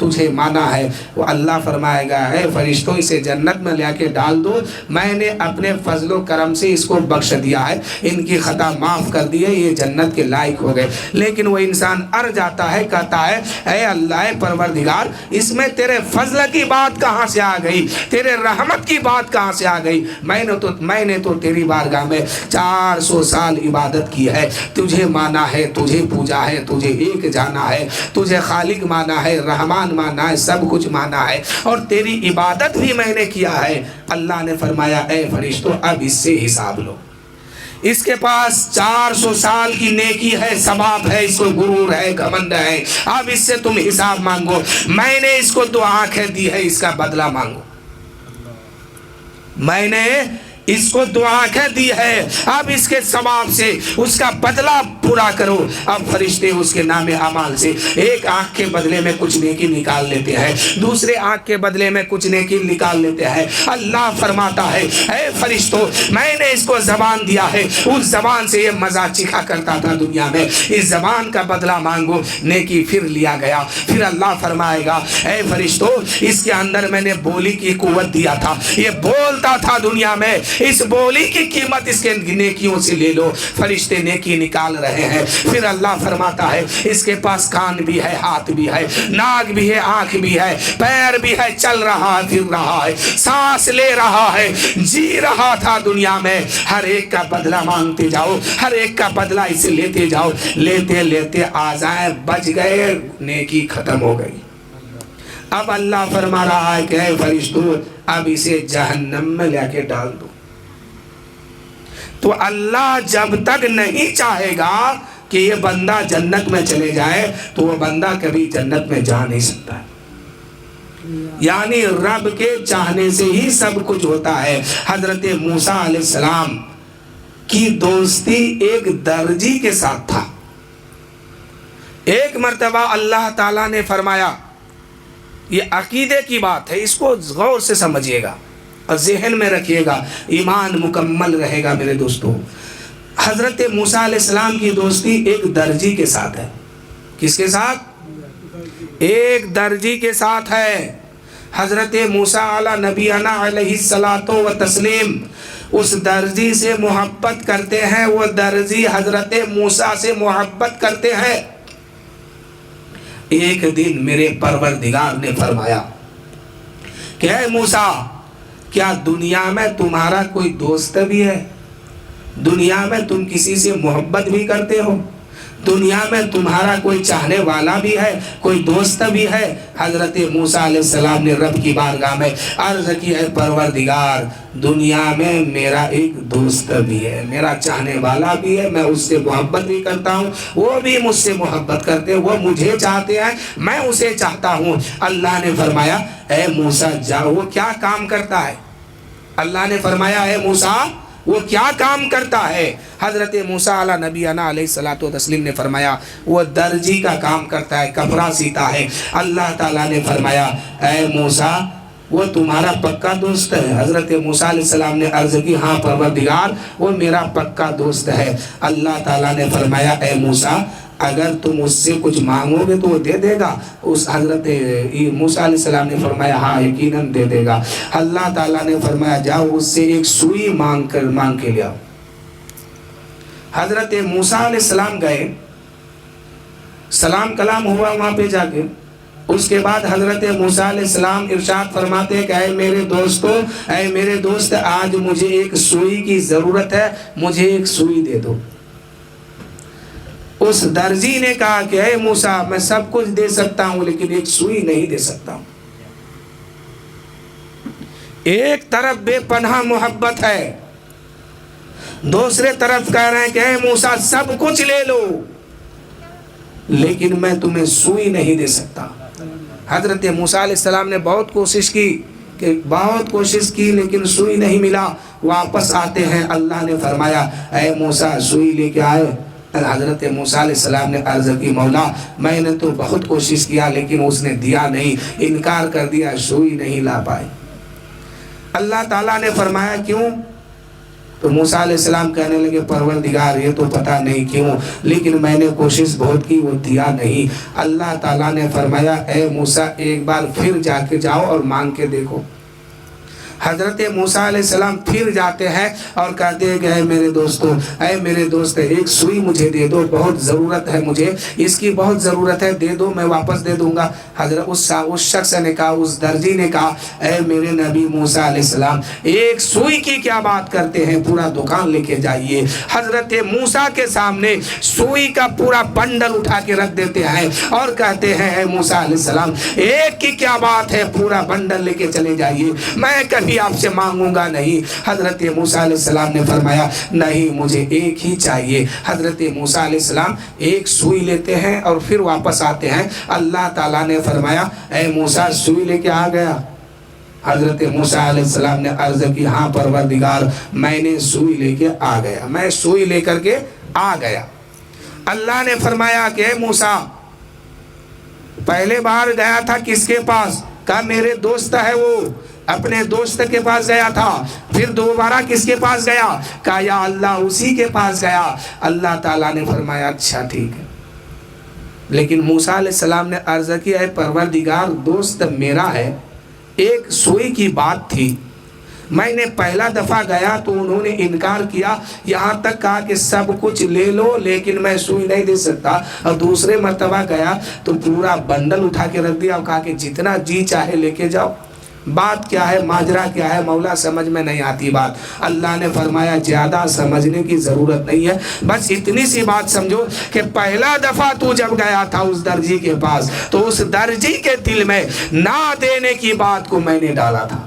تجھے مانا ہے۔ وہ اللہ فرمائے گا، اے فرشتوں اسے جنت میں لے کے ڈال دو، میں نے اپنے فضل و کرم سے اس کو بخش دیا ہے، ان کی خطا معاف کر دی ہے، یہ جنت کے لائق ہو گئے۔ لیکن وہ انسان ار جاتا ہے، کہتا ہے اے اللہ، اے پروردگار اس میں تیرے فضل کی بات کہاں سے آ گئی، تیرے رحمت کی بات کہاں سے آ گئی، میں نے تو تیری بارگاہ میں 400 سال عبادت کی ہے، تجھے مانا ہے، تجھے پوجا ہے، تجھے ایک جانا ہے، تجھے خالق مانا ہے، رحمان مانا ہے، سب کچھ مانا ہے، اور تیری عبادت بھی میں نے کیا ہے۔ اللہ نے فرمایا، اے فرشتوں اب اس سے حساب لو، اس کے پاس 400 سال کی نیکی ہے، ثواب ہے، اس کو غرور ہے، گھمنڈ ہے، اب اس سے تم حساب مانگو، میں نے اس کو 2 آنکھیں دی ہے، اس کا بدلہ مانگو، میں نے اس کو دو آنکھیں دی ہے، اب اس کے ثواب سے اس کا بدلہ پورا کرو۔ اب فرشتے اس کے نام اعمال سے ایک آنکھ کے بدلے میں کچھ نیکی نکال لیتے ہیں، دوسرے آنکھ کے بدلے میں کچھ نیکی نکال لیتے ہیں۔ اللہ فرماتا ہے اے فرشتوں، میں نے اس کو زبان دیا ہے، اس زبان سے یہ مزہ چکھا کرتا تھا دنیا میں، اس زبان کا بدلہ مانگو۔ نیکی پھر لیا گیا۔ پھر اللہ فرمائے گا اے فرشتوں، اس کے اندر میں نے بولی کی قوت دیا تھا، یہ بولتا تھا دنیا میں، اس بولی کی قیمت اس کے نیکیوں سے لے لو۔ فرشتے نیکی نکال رہے ہیں۔ پھر اللہ فرماتا ہے اس کے پاس کان بھی ہے، ہاتھ بھی ہے، ناک بھی ہے، آنکھ بھی ہے، پیر بھی ہے، چل رہا ہے، پھر رہا ہے، سانس لے رہا ہے، جی رہا تھا دنیا میں۔ ہر ایک کا بدلہ مانگتے جاؤ، ہر ایک کا بدلہ اسے لیتے جاؤ۔ لیتے لیتے آزائیں بچ گئے، نیکی ختم ہو گئی۔ اب اللہ فرما رہا ہے کہ اے فرشتوں، اب اسے جہنم میں لے کے ڈال دو۔ تو اللہ جب تک نہیں چاہے گا کہ یہ بندہ جنت میں چلے جائے تو وہ بندہ کبھی جنت میں جا نہیں سکتا ہے۔ یعنی رب کے چاہنے سے ہی سب کچھ ہوتا ہے۔ حضرت موسیٰ علیہ السلام کی دوستی ایک درزی کے ساتھ تھا۔ ایک مرتبہ اللہ تعالیٰ نے فرمایا، یہ عقیدے کی بات ہے، اس کو غور سے سمجھیے گا اور ذہن میں رکھیے گا، ایمان مکمل رہے گا میرے دوستوں۔ حضرت موسیٰ علیہ السلام کی دوستی ایک درزی کے ساتھ ہے۔ کس کے ساتھ؟ ایک درزی کے ساتھ ہے۔ حضرت موسیٰ علیہ نبینا علیہ الصلاۃ والتسلیم اس درزی سے محبت کرتے ہیں، وہ درزی حضرت موسیٰ سے محبت کرتے ہیں۔ ایک دن میرے پروردگار نے فرمایا کہ اے موسیٰ، کیا دنیا میں تمہارا کوئی دوست بھی ہے؟ دنیا میں تم کسی سے محبت بھی کرتے ہو؟ دنیا میں تمہارا کوئی چاہنے والا بھی ہے، کوئی دوست بھی ہے؟ حضرت موسیٰ علیہ السلام نے رب کی بارگاہ میں عرض کی، اے پروردگار، دنیا میں میرا ایک دوست بھی ہے، میرا چاہنے والا بھی ہے، میں اس سے محبت بھی کرتا ہوں، وہ بھی مجھ سے محبت کرتے ہیں، وہ مجھے چاہتے ہیں، میں اسے چاہتا ہوں۔ اللہ نے فرمایا اے موسیٰ جاؤ۔ وہ کیا کام کرتا ہے؟ اللہ نے فرمایا اے موسیٰ، وہ کیا کام کرتا ہے؟ حضرت موسیٰ علیہ نبینا علیہ الصلاۃ والتسلیم نے فرمایا وہ درزی کا کام کرتا ہے، کپڑا سیتا ہے۔ اللہ تعالیٰ نے فرمایا اے موسیٰ، وہ تمہارا پکا دوست ہے؟ حضرت موسیٰ علیہ السلام نے عرض کی، ہاں پروردگار، وہ میرا پکا دوست ہے۔ اللہ تعالیٰ نے فرمایا اے موسیٰ، اگر تم اس سے کچھ مانگو گے تو وہ دے دے گا؟ اس حضرت موسیٰ علیہ السلام نے فرمایا ہاں یقیناً دے دے گا۔ اللہ تعالیٰ نے فرمایا جاؤ اس سے ایک سوئی مانگ کے لے آؤ۔ حضرت موسیٰ علیہ السلام گئے، سلام کلام ہوا وہاں پہ جا کے۔ اس کے بعد حضرت موسیٰ علیہ السلام ارشاد فرماتے ہیں کہ اے میرے دوستو، اے میرے دوست، آج مجھے ایک سوئی کی ضرورت ہے، مجھے ایک سوئی دے دو۔ اس درزی نے کہا کہ اے موسیٰ، میں سب کچھ دے سکتا ہوں لیکن ایک سوئی نہیں دے سکتا ہوں۔ ایک طرف بے پناہ محبت ہے، دوسرے طرف کہہ رہے ہیں کہ اے موسیٰ سب کچھ لے لو لیکن میں تمہیں سوئی نہیں دے سکتا۔ حضرت موسیٰ علیہ السلام نے بہت کوشش کی لیکن سوئی نہیں ملا۔ واپس آتے ہیں، اللہ نے فرمایا اے موسیٰ سوئی لے کے آئے؟ حضرت موسیٰ علیہ السلام نے عرض کی، مولا میں نے تو بہت کوشش کیا لیکن اس نے دیا نہیں، انکار کر دیا، سوئی نہیں لا پائے۔ اللہ تعالیٰ نے فرمایا کیوں؟ تو موسیٰ علیہ السلام کہنے لگے پروردگار یہ تو پتہ نہیں کیوں، لیکن میں نے کوشش بہت کی، وہ دیا نہیں۔ اللہ تعالیٰ نے فرمایا اے موسیٰ ایک بار پھر جا کے جاؤ اور مانگ کے دیکھو۔ حضرت موسیٰ علیہ السلام پھر جاتے ہیں اور کہتے ہیں کہ اے میرے دوستو، اے میرے دوست، ایک سوئی مجھے دے دو، بہت ضرورت ہے مجھے، اس کی بہت ضرورت ہے، دے دو، میں واپس دے دوں گا۔ حضرت اس شخص نے کہا، اس درزی نے کہا اے میرے نبی موسیٰ علیہ السلام، ایک سوئی کی کیا بات کرتے ہیں، پورا دکان لے کے جائیے۔ حضرت موسیٰ کے سامنے سوئی کا پورا بنڈل اٹھا کے رکھ دیتے ہیں اور کہتے ہیں اے موسیٰ علیہ السلام ایک کی کیا بات ہے، پورا بنڈل لے کے چلے جائیے، میں کبھی آپ سے مانگوں گا نہیں۔ حضرت موسیٰ علیہ السلام نے فرمایا نہیں، مجھے ایک ہی چاہیے۔ حضرت موسیٰ علیہ السلام ایک سوئی لیتے ہیں اور پھر واپس آتے ہیں۔ اللہ تعالیٰ نے فرمایا اے موسیٰ سوئی لے کے آ گیا؟ حضرت موسیٰ علیہ السلام نے عرض کی ہاں پروردگار میں نے سوئی لے کے آ گیا، میں سوئی لے کر کے آ گیا۔ اللہ نے فرمایا کہ موسیٰ پہلے بار گیا تھا کس کے پاس؟ کہا میرے دوست ہے وہ، اپنے دوست کے پاس گیا تھا۔ پھر دوبارہ کس کے پاس گیا؟ کہا یا اللہ اسی کے پاس گیا۔ اللہ تعالیٰ نے فرمایا اچھا ٹھیک ہے، لیکن موسیٰ علیہ السلام نے عرض کی اے پروردگار دوست میرا ہے، ایک سوئی کی بات تھی، میں نے پہلا دفعہ گیا تو انہوں نے انکار کیا، یہاں تک کہا کہ سب کچھ لے لو لیکن میں سوئی نہیں دے سکتا، اور دوسرے مرتبہ گیا تو پورا بنڈل اٹھا کے رکھ دیا اور کہا کہ جتنا جی چاہے لے کے جاؤ۔ بات کیا ہے، ماجرا کیا ہے مولا سمجھ میں نہیں آتی بات۔ اللہ نے فرمایا زیادہ سمجھنے کی ضرورت نہیں ہے، بس اتنی سی بات سمجھو کہ پہلا دفعہ تو جب گیا تھا اس درجی کے پاس تو اس درجی کے دل میں نہ دینے کی بات کو میں نے ڈالا تھا۔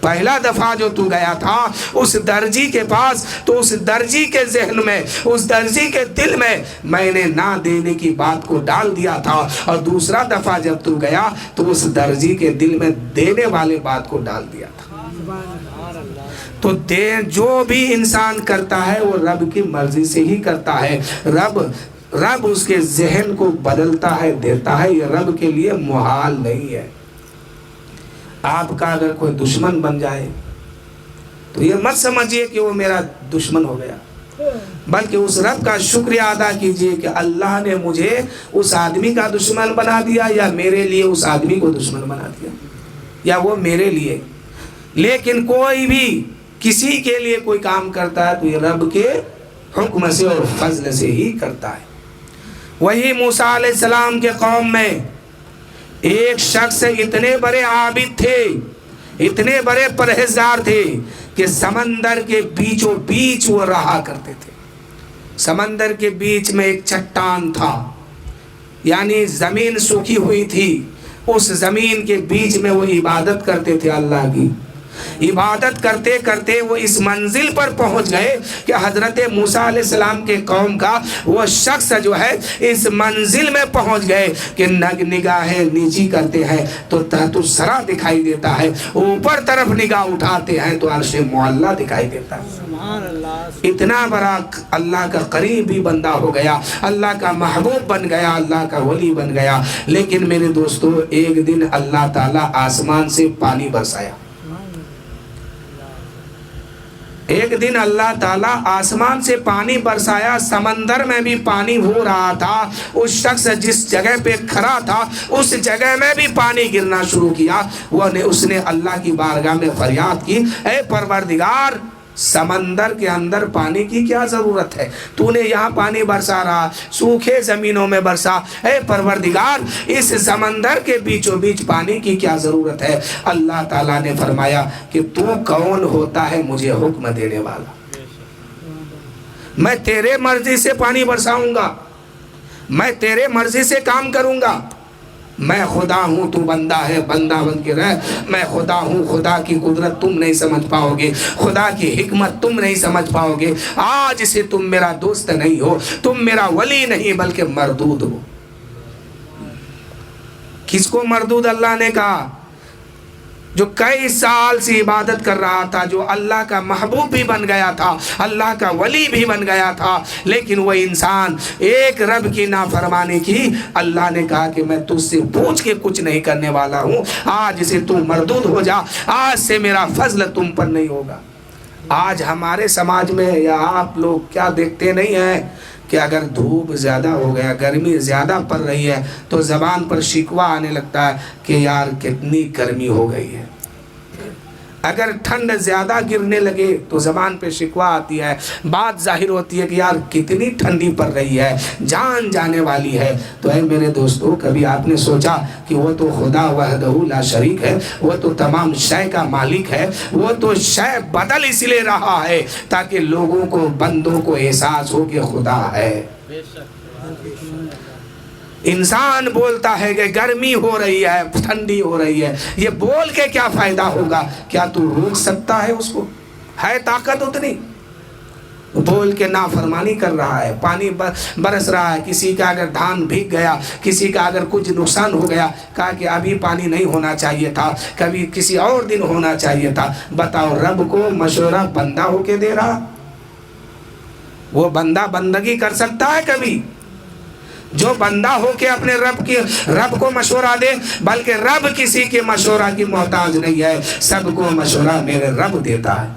پہلا دفعہ جو تو گیا تھا اس درجی کے پاس تو اس درجی کے ذہن میں، اس درجی کے دل میں میں نے نہ دینے کی بات کو ڈال دیا تھا، اور دوسرا دفعہ جب تو گیا تو اس درجی کے دل میں دینے والے بات کو ڈال دیا تھا۔ تو جو بھی انسان کرتا ہے وہ رب کی مرضی سے ہی کرتا ہے، رب اس کے ذہن کو بدلتا ہے دیتا ہے، یہ رب کے لیے محال نہیں ہے۔ آپ کا اگر کوئی دشمن بن جائے تو یہ مت سمجھیے کہ وہ میرا دشمن ہو گیا، بلکہ اس رب کا شکریہ ادا کیجئے کہ اللہ نے مجھے اس آدمی کا دشمن بنا دیا، یا میرے لیے اس آدمی کو دشمن بنا دیا، یا وہ میرے لیے۔ لیکن کوئی بھی کسی کے لیے کوئی کام کرتا ہے تو یہ رب کے حکم سے اور فضل سے ہی کرتا ہے۔ وہی موسیٰ علیہ السلام کے قوم میں ایک شخص اتنے بڑے عابد تھے، اتنے بڑے پرہیزگار تھے کہ سمندر کے بیچوں بیچ وہ رہا کرتے تھے۔ سمندر کے بیچ میں ایک چٹان تھا، یعنی زمین سوکھی ہوئی تھی، اس زمین کے بیچ میں وہ عبادت کرتے تھے اللہ کی۔ عبادت کرتے کرتے وہ اس منزل پر پہنچ گئے کہ حضرت موسیٰ علیہ السلام کے قوم کا وہ شخص جو ہے اس منزل میں پہنچ گئے کہ نگاہیں نیچی کرتے ہیں تو تحت الثری دکھائی دیتا ہے، اوپر طرف نگاہ اٹھاتے ہیں تو عرش معلیٰ دکھائی دیتا ہے۔ اتنا بڑا اللہ کا قریبی بندہ ہو گیا، اللہ کا محبوب بن گیا، اللہ کا ولی بن گیا۔ لیکن میرے دوستو ایک دن اللہ تعالیٰ آسمان سے پانی برسایا، ایک دن اللہ تعالیٰ آسمان سے پانی برسایا، سمندر میں بھی پانی ہو رہا تھا، اس شخص جس جگہ پہ کھڑا تھا اس جگہ میں بھی پانی گرنا شروع کیا۔ اس نے اللہ کی بارگاہ میں فریاد کی اے پروردگار سمندر کے اندر پانی کی کیا ضرورت ہے، تو نے یہاں پانی برسا رہا، سوکھے زمینوں میں برسا، اے پروردگار اس سمندر کے بیچوں بیچ پانی کی کیا ضرورت ہے۔ اللہ تعالیٰ نے فرمایا کہ تو کون ہوتا ہے مجھے حکم دینے والا؟ میں تیرے مرضی سے پانی برساؤں گا، میں تیرے مرضی سے کام کروں گا، میں خدا ہوں تو بندہ ہے، بندہ بن کے رہ، میں خدا ہوں، خدا کی قدرت تم نہیں سمجھ پاؤ گے، خدا کی حکمت تم نہیں سمجھ پاؤ گے، آج سے تم میرا دوست نہیں ہو، تم میرا ولی نہیں بلکہ مردود ہو۔ کس کو مردود اللہ نے کہا؟ جو کئی سال سے عبادت کر رہا تھا، جو اللہ کا محبوب بھی بن گیا تھا، اللہ کا ولی بھی بن گیا تھا، لیکن وہ انسان ایک رب کی نافرمانی کی۔ اللہ نے کہا کہ میں تجھ سے پوچھ کے کچھ نہیں کرنے والا ہوں، آج سے تو مردود ہو جا، آج سے میرا فضل تم پر نہیں ہوگا۔ آج ہمارے سماج میں یا آپ لوگ کیا دیکھتے نہیں ہیں کہ اگر دھوپ زیادہ ہو گیا، گرمی زیادہ پڑ رہی ہے تو زبان پر شکوہ آنے لگتا ہے کہ یار کتنی گرمی ہو گئی ہے۔ اگر ٹھنڈ زیادہ گرنے لگے تو زبان پہ شکوہ آتی ہے، بات ظاہر ہوتی ہے کہ یار کتنی ٹھنڈی پڑ رہی ہے، جان جانے والی ہے۔ تو اے میرے دوستو کبھی آپ نے سوچا کہ وہ تو خدا وحدہ لا شریک ہے، وہ تو تمام شے کا مالک ہے، وہ تو شے بدل اس لیے رہا ہے تاکہ لوگوں کو، بندوں کو احساس ہو کہ خدا ہے۔ انسان بولتا ہے کہ گرمی ہو رہی ہے، ٹھنڈی ہو رہی ہے، یہ بول کے کیا فائدہ ہوگا؟ کیا تو روک سکتا ہے اس کو؟ ہے طاقت اتنی؟ بول کے نافرمانی کر رہا ہے، پانی برس رہا ہے، کسی کا اگر دھان بھیگ گیا، کسی کا اگر کچھ نقصان ہو گیا، کہا کہ ابھی پانی نہیں ہونا چاہیے تھا، کبھی کسی اور دن ہونا چاہیے تھا۔ بتاؤ رب کو مشورہ بندہ ہو کے دے رہا؟ وہ بندہ بندگی کر سکتا ہے کبھی؟ جو بندہ ہو کے اپنے رب کو مشورہ دے، بلکہ رب کسی کے مشورہ کی محتاج نہیں ہے، سب کو مشورہ میرے رب دیتا ہے۔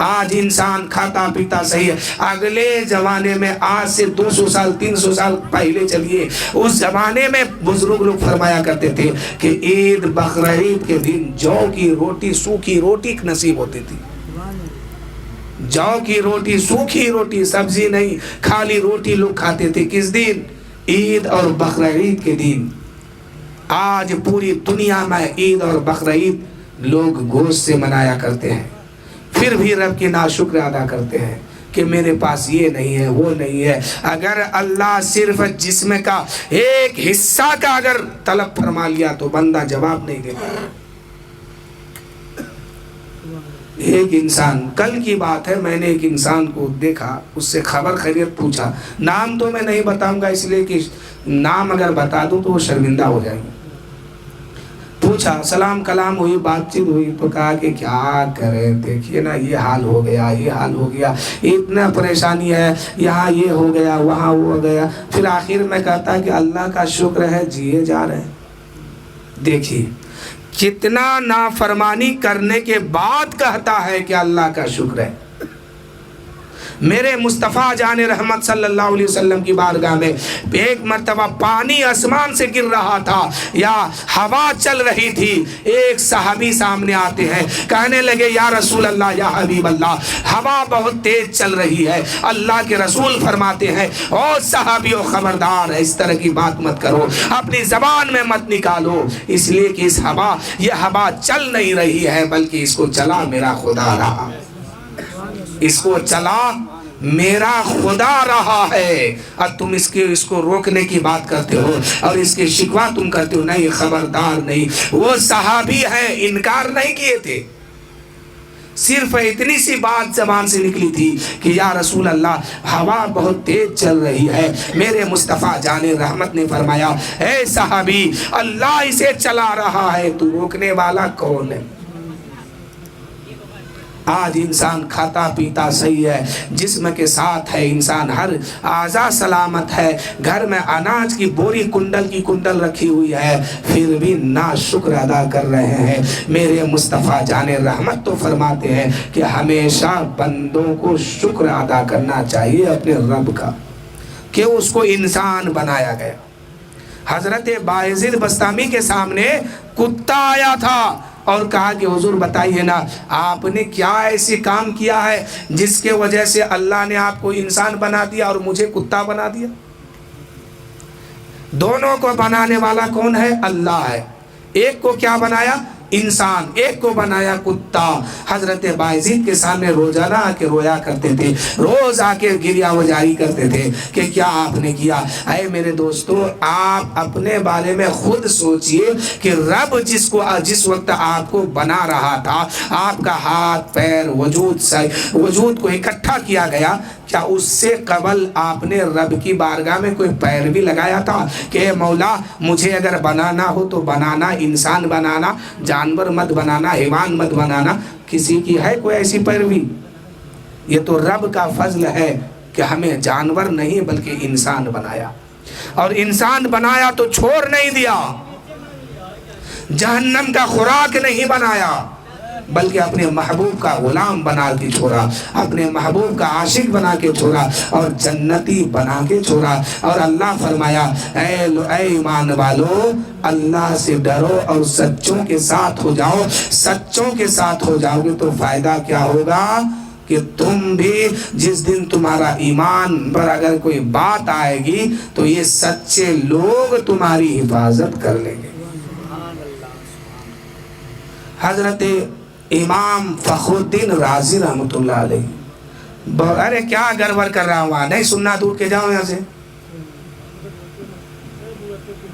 آج انسان کھاتا پیتا صحیح ہے، اگلے زمانے میں آج سے 200 سال 300 سال پہلے چلیے، اس زمانے میں بزرگ لوگ فرمایا کرتے تھے کہ عید بقرعید کے دن جو کی روٹی سوکھی روٹی نصیب ہوتی تھی، جو کی روٹی سوکھی روٹی، سبزی نہیں، خالی روٹی لوگ کھاتے تھے۔ کس دن؟ عید اور بقرعید کے دن۔ آج پوری دنیا میں عید اور بقرعید لوگ گوشت سے منایا کرتے ہیں، پھر بھی رب کی ناشکر ادا کرتے ہیں کہ میرے پاس یہ نہیں ہے وہ نہیں ہے۔ اگر اللہ صرف جسم کا ایک حصہ کا اگر طلب فرما لیا تو بندہ جواب نہیں دے پاتا۔ ایک انسان، کل کی بات ہے، میں نے ایک انسان کو دیکھا، اس سے خبر خیریت پوچھا، نام تو میں نہیں بتاؤں گا اس لیے کہ نام اگر بتا دوں تو وہ شرمندہ ہو جائیں گے۔ پوچھا، سلام کلام ہوئی، بات چیت ہوئی، تو کہا کہ کیا کریں، دیکھیے نا یہ حال ہو گیا، یہ حال ہو گیا، اتنا پریشانی ہے، یہاں یہ ہو گیا وہاں وہ ہو گیا۔ پھر آخر میں کہتا ہے کہ اللہ کا شکر ہے جیے جا رہے ہیں۔ دیکھیے کتنا نافرمانی کرنے کے بعد کہتا ہے کہ اللہ کا شکر ہے۔ میرے مصطفیٰ جان رحمت صلی اللہ علیہ وسلم کی بارگاہ میں ایک مرتبہ پانی آسمان سے گر رہا تھا یا ہوا چل رہی تھی، ایک صحابی سامنے آتے ہیں، کہنے لگے یا رسول اللہ یا حبیب اللہ، ہوا بہت تیز چل رہی ہے۔ اللہ کے رسول فرماتے ہیں او صحابیو خبردار، اس طرح کی بات مت کرو، اپنی زبان میں مت نکالو، اس لیے کہ یہ ہوا چل نہیں رہی ہے بلکہ اس کو چلا میرا خدا رہا، اس کو چلا میرا خدا رہا ہے، اور تم اس کو روکنے کی بات کرتے ہو اور اس کے شکوہ تم کرتے ہو۔ نہیں، خبردار نہیں۔ وہ صحابی ہیں، انکار نہیں کیے تھے، صرف اتنی سی بات زبان سے نکلی تھی کہ یا رسول اللہ ہوا بہت تیز چل رہی ہے۔ میرے مصطفیٰ جان رحمت نے فرمایا اے صحابی، اللہ اسے چلا رہا ہے، تو روکنے والا کون ہے؟ آج انسان کھاتا پیتا صحیح ہے، جسم کے ساتھ ہے، انسان ہر اعضاء سلامت ہے، گھر میں اناج کی بوری کنڈل کی کنڈل رکھی ہوئی ہے، پھر بھی ناشکر ادا کر رہے ہیں۔ میرے مصطفیٰ جان رحمت تو فرماتے ہیں کہ ہمیشہ بندوں کو شکر ادا کرنا چاہیے اپنے رب کا کہ اس کو انسان بنایا گیا۔ حضرت باعزید بسطامی کے سامنے کتا آیا تھا اور کہا کہ حضور بتائیے نا، آپ نے کیا ایسی کام کیا ہے جس کے وجہ سے اللہ نے آپ کو انسان بنا دیا اور مجھے کتا بنا دیا؟ دونوں کو بنانے والا کون ہے؟ اللہ ہے۔ ایک کو کیا بنایا؟ انسان، ایک کو بنایا کتا۔ حضرت باعزید کے سامنے روزانہ آ کے رویا کرتے تھے، روز آ کے گریہ وجاری کرتے تھے کہ کیا آپ نے کیا۔ اے میرے دوستو، آپ اپنے بارے میں خود سوچئے کہ رب جس وقت آپ کو بنا رہا تھا، آپ کا ہاتھ پیر وجود کو اکٹھا کیا گیا، کیا اس سے قبل آپ نے رب کی بارگاہ میں کوئی پیر بھی لگایا تھا کہ اے مولا مجھے اگر بنانا ہو تو بنانا، انسان بنانا، جانور مت بنانا، حیوان مت بنانا؟ کسی کی ہے کوئی ایسی پیروی؟ یہ تو رب کا فضل ہے کہ ہمیں جانور نہیں بلکہ انسان بنایا، اور انسان بنایا تو چھوڑ نہیں دیا، جہنم کا خوراک نہیں بنایا بلکہ اپنے محبوب کا غلام بنا کے چھوڑا، اپنے محبوب کا عاشق بنا کے چھوڑا اور جنتی بنا کے چھوڑا۔ اور اللہ فرمایا اے ایمان والو، اللہ سے ڈرو اور سچوں کے ساتھ ہو جاؤ۔ سچوں کے ساتھ ہو جاؤ گے تو فائدہ کیا ہوگا کہ تم بھی جس دن تمہارا ایمان پر اگر کوئی بات آئے گی تو یہ سچے لوگ تمہاری حفاظت کر لیں گے۔ حضرت امام فخر الدین رازی رحمت اللہ علیہ، ارے کیا گڑبڑ کر رہا ہوں، نہیں سننا دور کے جاؤ یہاں سے،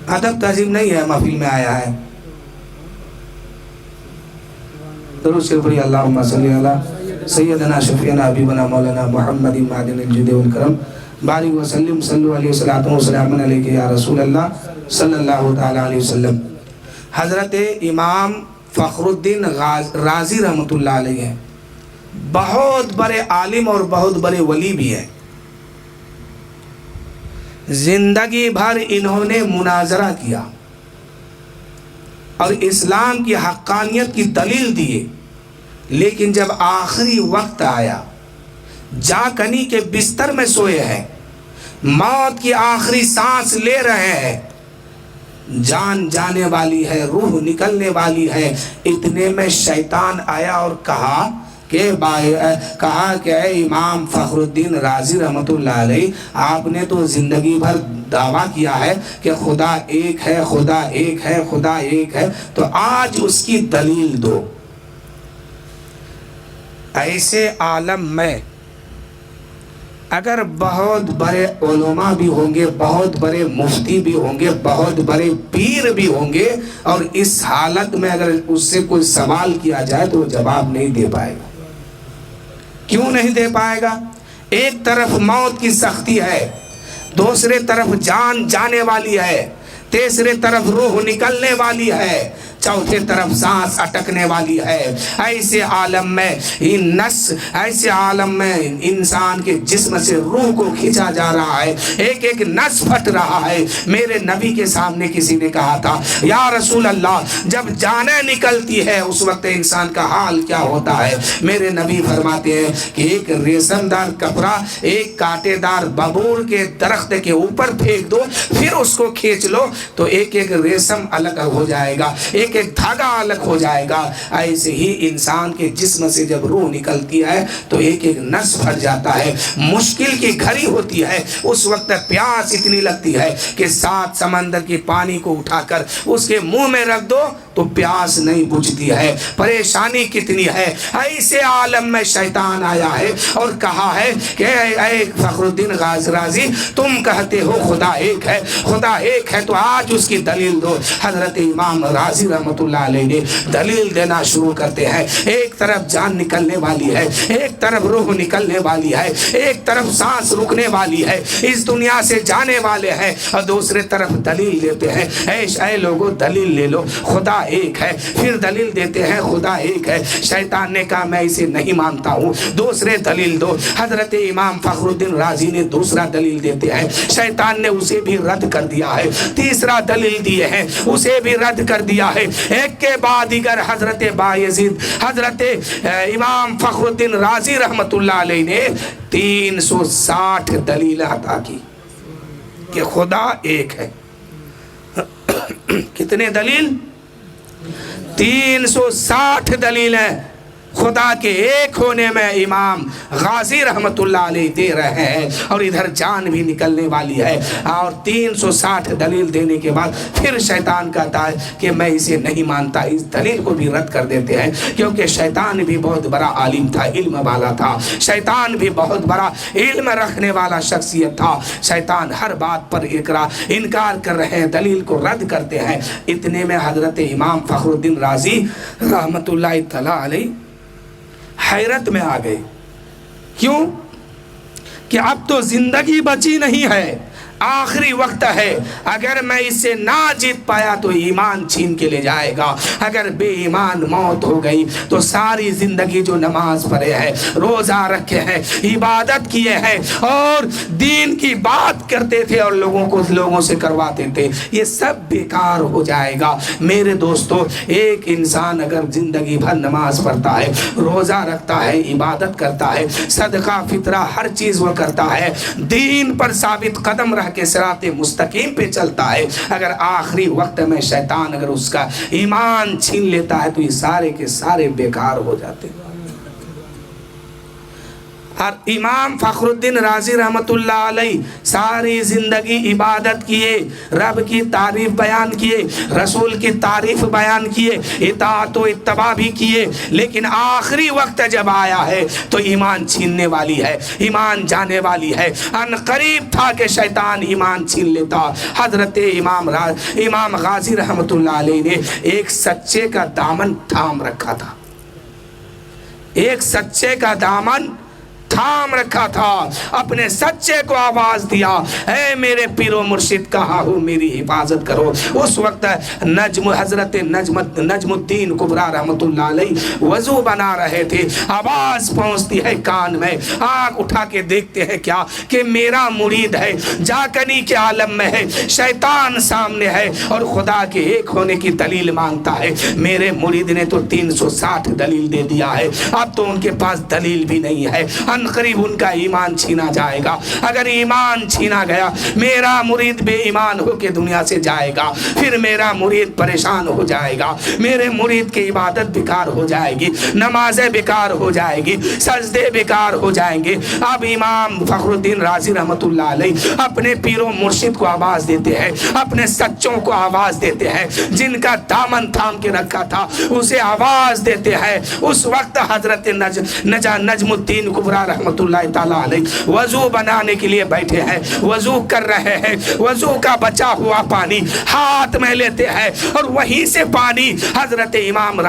ادب تہذیب نہیں ہے، محفل میں آیا ہے۔ درود شریف پڑھیے، اللہم صلی علی سیدنا شفیعنا حبیبنا مولانا محمد معدن الجود والکرم بارک وسلم صلو علیہ وسلم علیہ یا رسول اللہ صلی اللہ تعالی علیہ وسلم۔ حضرت امام فخر الدین رازی رحمۃ اللہ علیہ ہیں، بہت بڑے عالم اور بہت بڑے ولی بھی ہیں۔ زندگی بھر انہوں نے مناظرہ کیا اور اسلام کی حقانیت کی دلیل دیے، لیکن جب آخری وقت آیا، جا کنی کے بستر میں سوئے ہیں، موت کی آخری سانس لے رہے ہیں، جان جانے والی ہے، روح نکلنے والی ہے، اتنے میں شیطان آیا اور کہا کہ اے امام فخر الدین رازی رحمۃ اللہ علیہ، آپ نے تو زندگی بھر دعویٰ کیا ہے کہ خدا ایک ہے، خدا ایک ہے، خدا ایک ہے، تو آج اس کی دلیل دو۔ ایسے عالم میں اگر بہت بڑے علماء بھی ہوں گے، بہت بڑے مفتی بھی ہوں گے، بہت بڑے پیر بھی ہوں گے، اور اس حالت میں اگر اس سے کوئی سوال کیا جائے تو وہ جواب نہیں دے پائے گا۔ کیوں نہیں دے پائے گا؟ ایک طرف موت کی سختی ہے، دوسرے طرف جان جانے والی ہے، تیسرے طرف روح نکلنے والی ہے، چوتھے طرف سانس اٹکنے والی ہے۔ ایسے عالم میں ایسے عالم میں انسان کے جسم سے روح کو کھینچا جا رہا ہے، ایک ایک نس پھٹ رہا ہے۔ میرے نبی کے سامنے کسی نے کہا تھا، یا رسول اللہ، جب جانیں نکلتی ہے اس وقت انسان کا حال کیا ہوتا ہے؟ میرے نبی فرماتے ہیں کہ ایک ریشم دار کپڑا ایک کانٹے دار ببور کے درخت کے اوپر پھینک دو، پھر اس کو کھینچ لو تو ایک ایک ریشم الگ ہو جائے گا، ایک ایک دھاگا الگ ہو جائے گا۔ ایسے ہی انسان کے جسم سے جب روح نکلتی ہے تو ایک ایک نس پھٹ جاتا ہے، مشکل کی گھڑی ہوتی ہے، اس وقت پیاس اتنی لگتی ہے کہ 7 سمندر کی پانی کو اٹھا کر اس کے منہ میں رکھ دو تو پیاس نہیں بجھتی ہے، پریشانی کتنی ہے۔ ایسے عالم میں شیطان آیا ہے اور کہا ہے کہ اے فخر الدین رازی، تم کہتے ہو خدا ایک ہے، خدا ایک ہے، تو آج اس کی دلیل دو۔ حضرت امام رازی رحمۃ اللہ علیہ نے دلیل دینا شروع کرتے ہیں۔ ایک طرف جان نکلنے والی ہے، ایک طرف روح نکلنے والی ہے، ایک طرف سانس رکنے والی ہے، اس دنیا سے جانے والے ہیں، اور دوسرے طرف دلیل دیتے ہیں، اے لوگوں دلیل لے لو، خدا ایک ہے۔ پھر دلیل دیتے ہیں خدا ایک ہے۔ شیطان نے کہا میں اسے نہیں مانتا ہوں، دوسرے دلیل دو۔ حضرت امام فخر الدین رازی نے دوسرا دلیل دیتے ہیں، شیطان نے اسے بھی رد کر دیا ہے۔ تیسرا دلیل دیے ہیں، اسے بھی رد کر دیا ہے۔ ایک کے بعد دیگر حضرت بایزید حضرت امام فخر الدین رازی رحمت اللہ علیہ نے 360 دلیل عطا کی کہ خدا ایک ہے۔ کتنے دلیل؟ 360 دلیلیں خدا کے ایک ہونے میں امام غازی رحمت اللہ علیہ دے رہے ہیں، اور ادھر جان بھی نکلنے والی ہے۔ اور 360 دلیل دینے کے بعد پھر شیطان کہتا ہے کہ میں اسے نہیں مانتا، اس دلیل کو بھی رد کر دیتے ہیں، کیونکہ شیطان بھی بہت بڑا عالم تھا، علم والا تھا، شیطان بھی بہت بڑا علم رکھنے والا شخصیت تھا۔ شیطان ہر بات پر انکار کر رہے ہیں، دلیل کو رد کرتے ہیں۔ اتنے میں حضرت امام فخر الدین رازی رحمت اللہ تعالی علیہ حیرت میں آ گئے۔ کیوں؟ کہ اب تو زندگی بچی نہیں ہے، آخری وقت ہے، اگر میں اسے نہ جیت پایا تو ایمان چھین کے لے جائے گا۔ اگر بے ایمان موت ہو گئی تو ساری زندگی جو نماز پڑھے ہیں، روزہ رکھے ہیں، عبادت کیے ہیں اور دین کی بات کرتے تھے اور لوگوں سے کرواتے تھے، یہ سب بیکار ہو جائے گا۔ میرے دوستو، ایک انسان اگر زندگی بھر نماز پڑھتا ہے، روزہ رکھتا ہے، عبادت کرتا ہے، صدقہ فطرہ ہر چیز وہ کرتا ہے، دین پر ثابت قدم رہ کے صراط مستقیم پہ چلتا ہے، اگر آخری وقت میں شیطان اگر اس کا ایمان چھین لیتا ہے تو یہ سارے کے سارے بیکار ہو جاتے ہیں۔ اور امام فخر الدین رازی رحمت اللہ علیہ ساری زندگی عبادت کیے، رب کی تعریف بیان کیے، رسول کی تعریف بیان کیے، اطاعت و اتباع بھی کیے، لیکن آخری وقت جب آیا ہے تو ایمان چھیننے والی ہے، ایمان جانے والی ہے۔ ان قریب تھا کہ شیطان ایمان چھین لیتا۔ حضرت امام غازی رحمت اللہ علیہ نے ایک سچے کا دامن تھام رکھا تھا، ایک سچے کا دامن تھام رکھا تھا، اپنے سچے کو آواز دیا، اے میرے پیر و مرشد کہاں ہو، میری حفاظت کرو۔ اس وقت حضرت نجم الدین کبریٰ رحمت اللہ علیہ وضو بنا رہے تھے، آواز پہنچتی ہے کان میں، آنکھ اٹھا کے دیکھتے ہیں کیا کہ میرا مرید ہے، جاکنی کے عالم میں ہے، شیطان سامنے ہے اور خدا کے ایک ہونے کی دلیل مانگتا ہے۔ میرے مرید نے تو 360 دلیل دے دیا ہے، اب تو ان کے پاس دلیل بھی نہیں ہے، قریب ان کا ایمان چھینا جائے گا۔ اگر ایمان چھینا گیا، میرا مرید بے ایمان ہو کے دنیا سے جائے گا، پھر میرا مرید پریشان ہو جائے گا، میرے مرید کی عبادت بیکار ہو جائے گی، نمازیں بیکار ہو جائے گی، سجدے بیکار ہو جائیں گے۔ اب امام فخر الدین رازی رحمت اللہ علیہ اپنے پیر و مرشد کو آواز دیتے ہیں، اپنے سچوں کو آواز دیتے ہیں، جن کا دامن تھام کے رکھا تھا اسے آواز دیتے ہیں۔ اس وقت حضرت نجم الدین کبریٰ رحمت اللہ تعالیٰ علیہ وضو بنانے کے لیے بیٹھے ہیں، وضو کر رہے ہیں، وضو کا بچا ہوا پانی ہاتھ میں لیتے ہیں اور وہیں سے پانی حضرت امام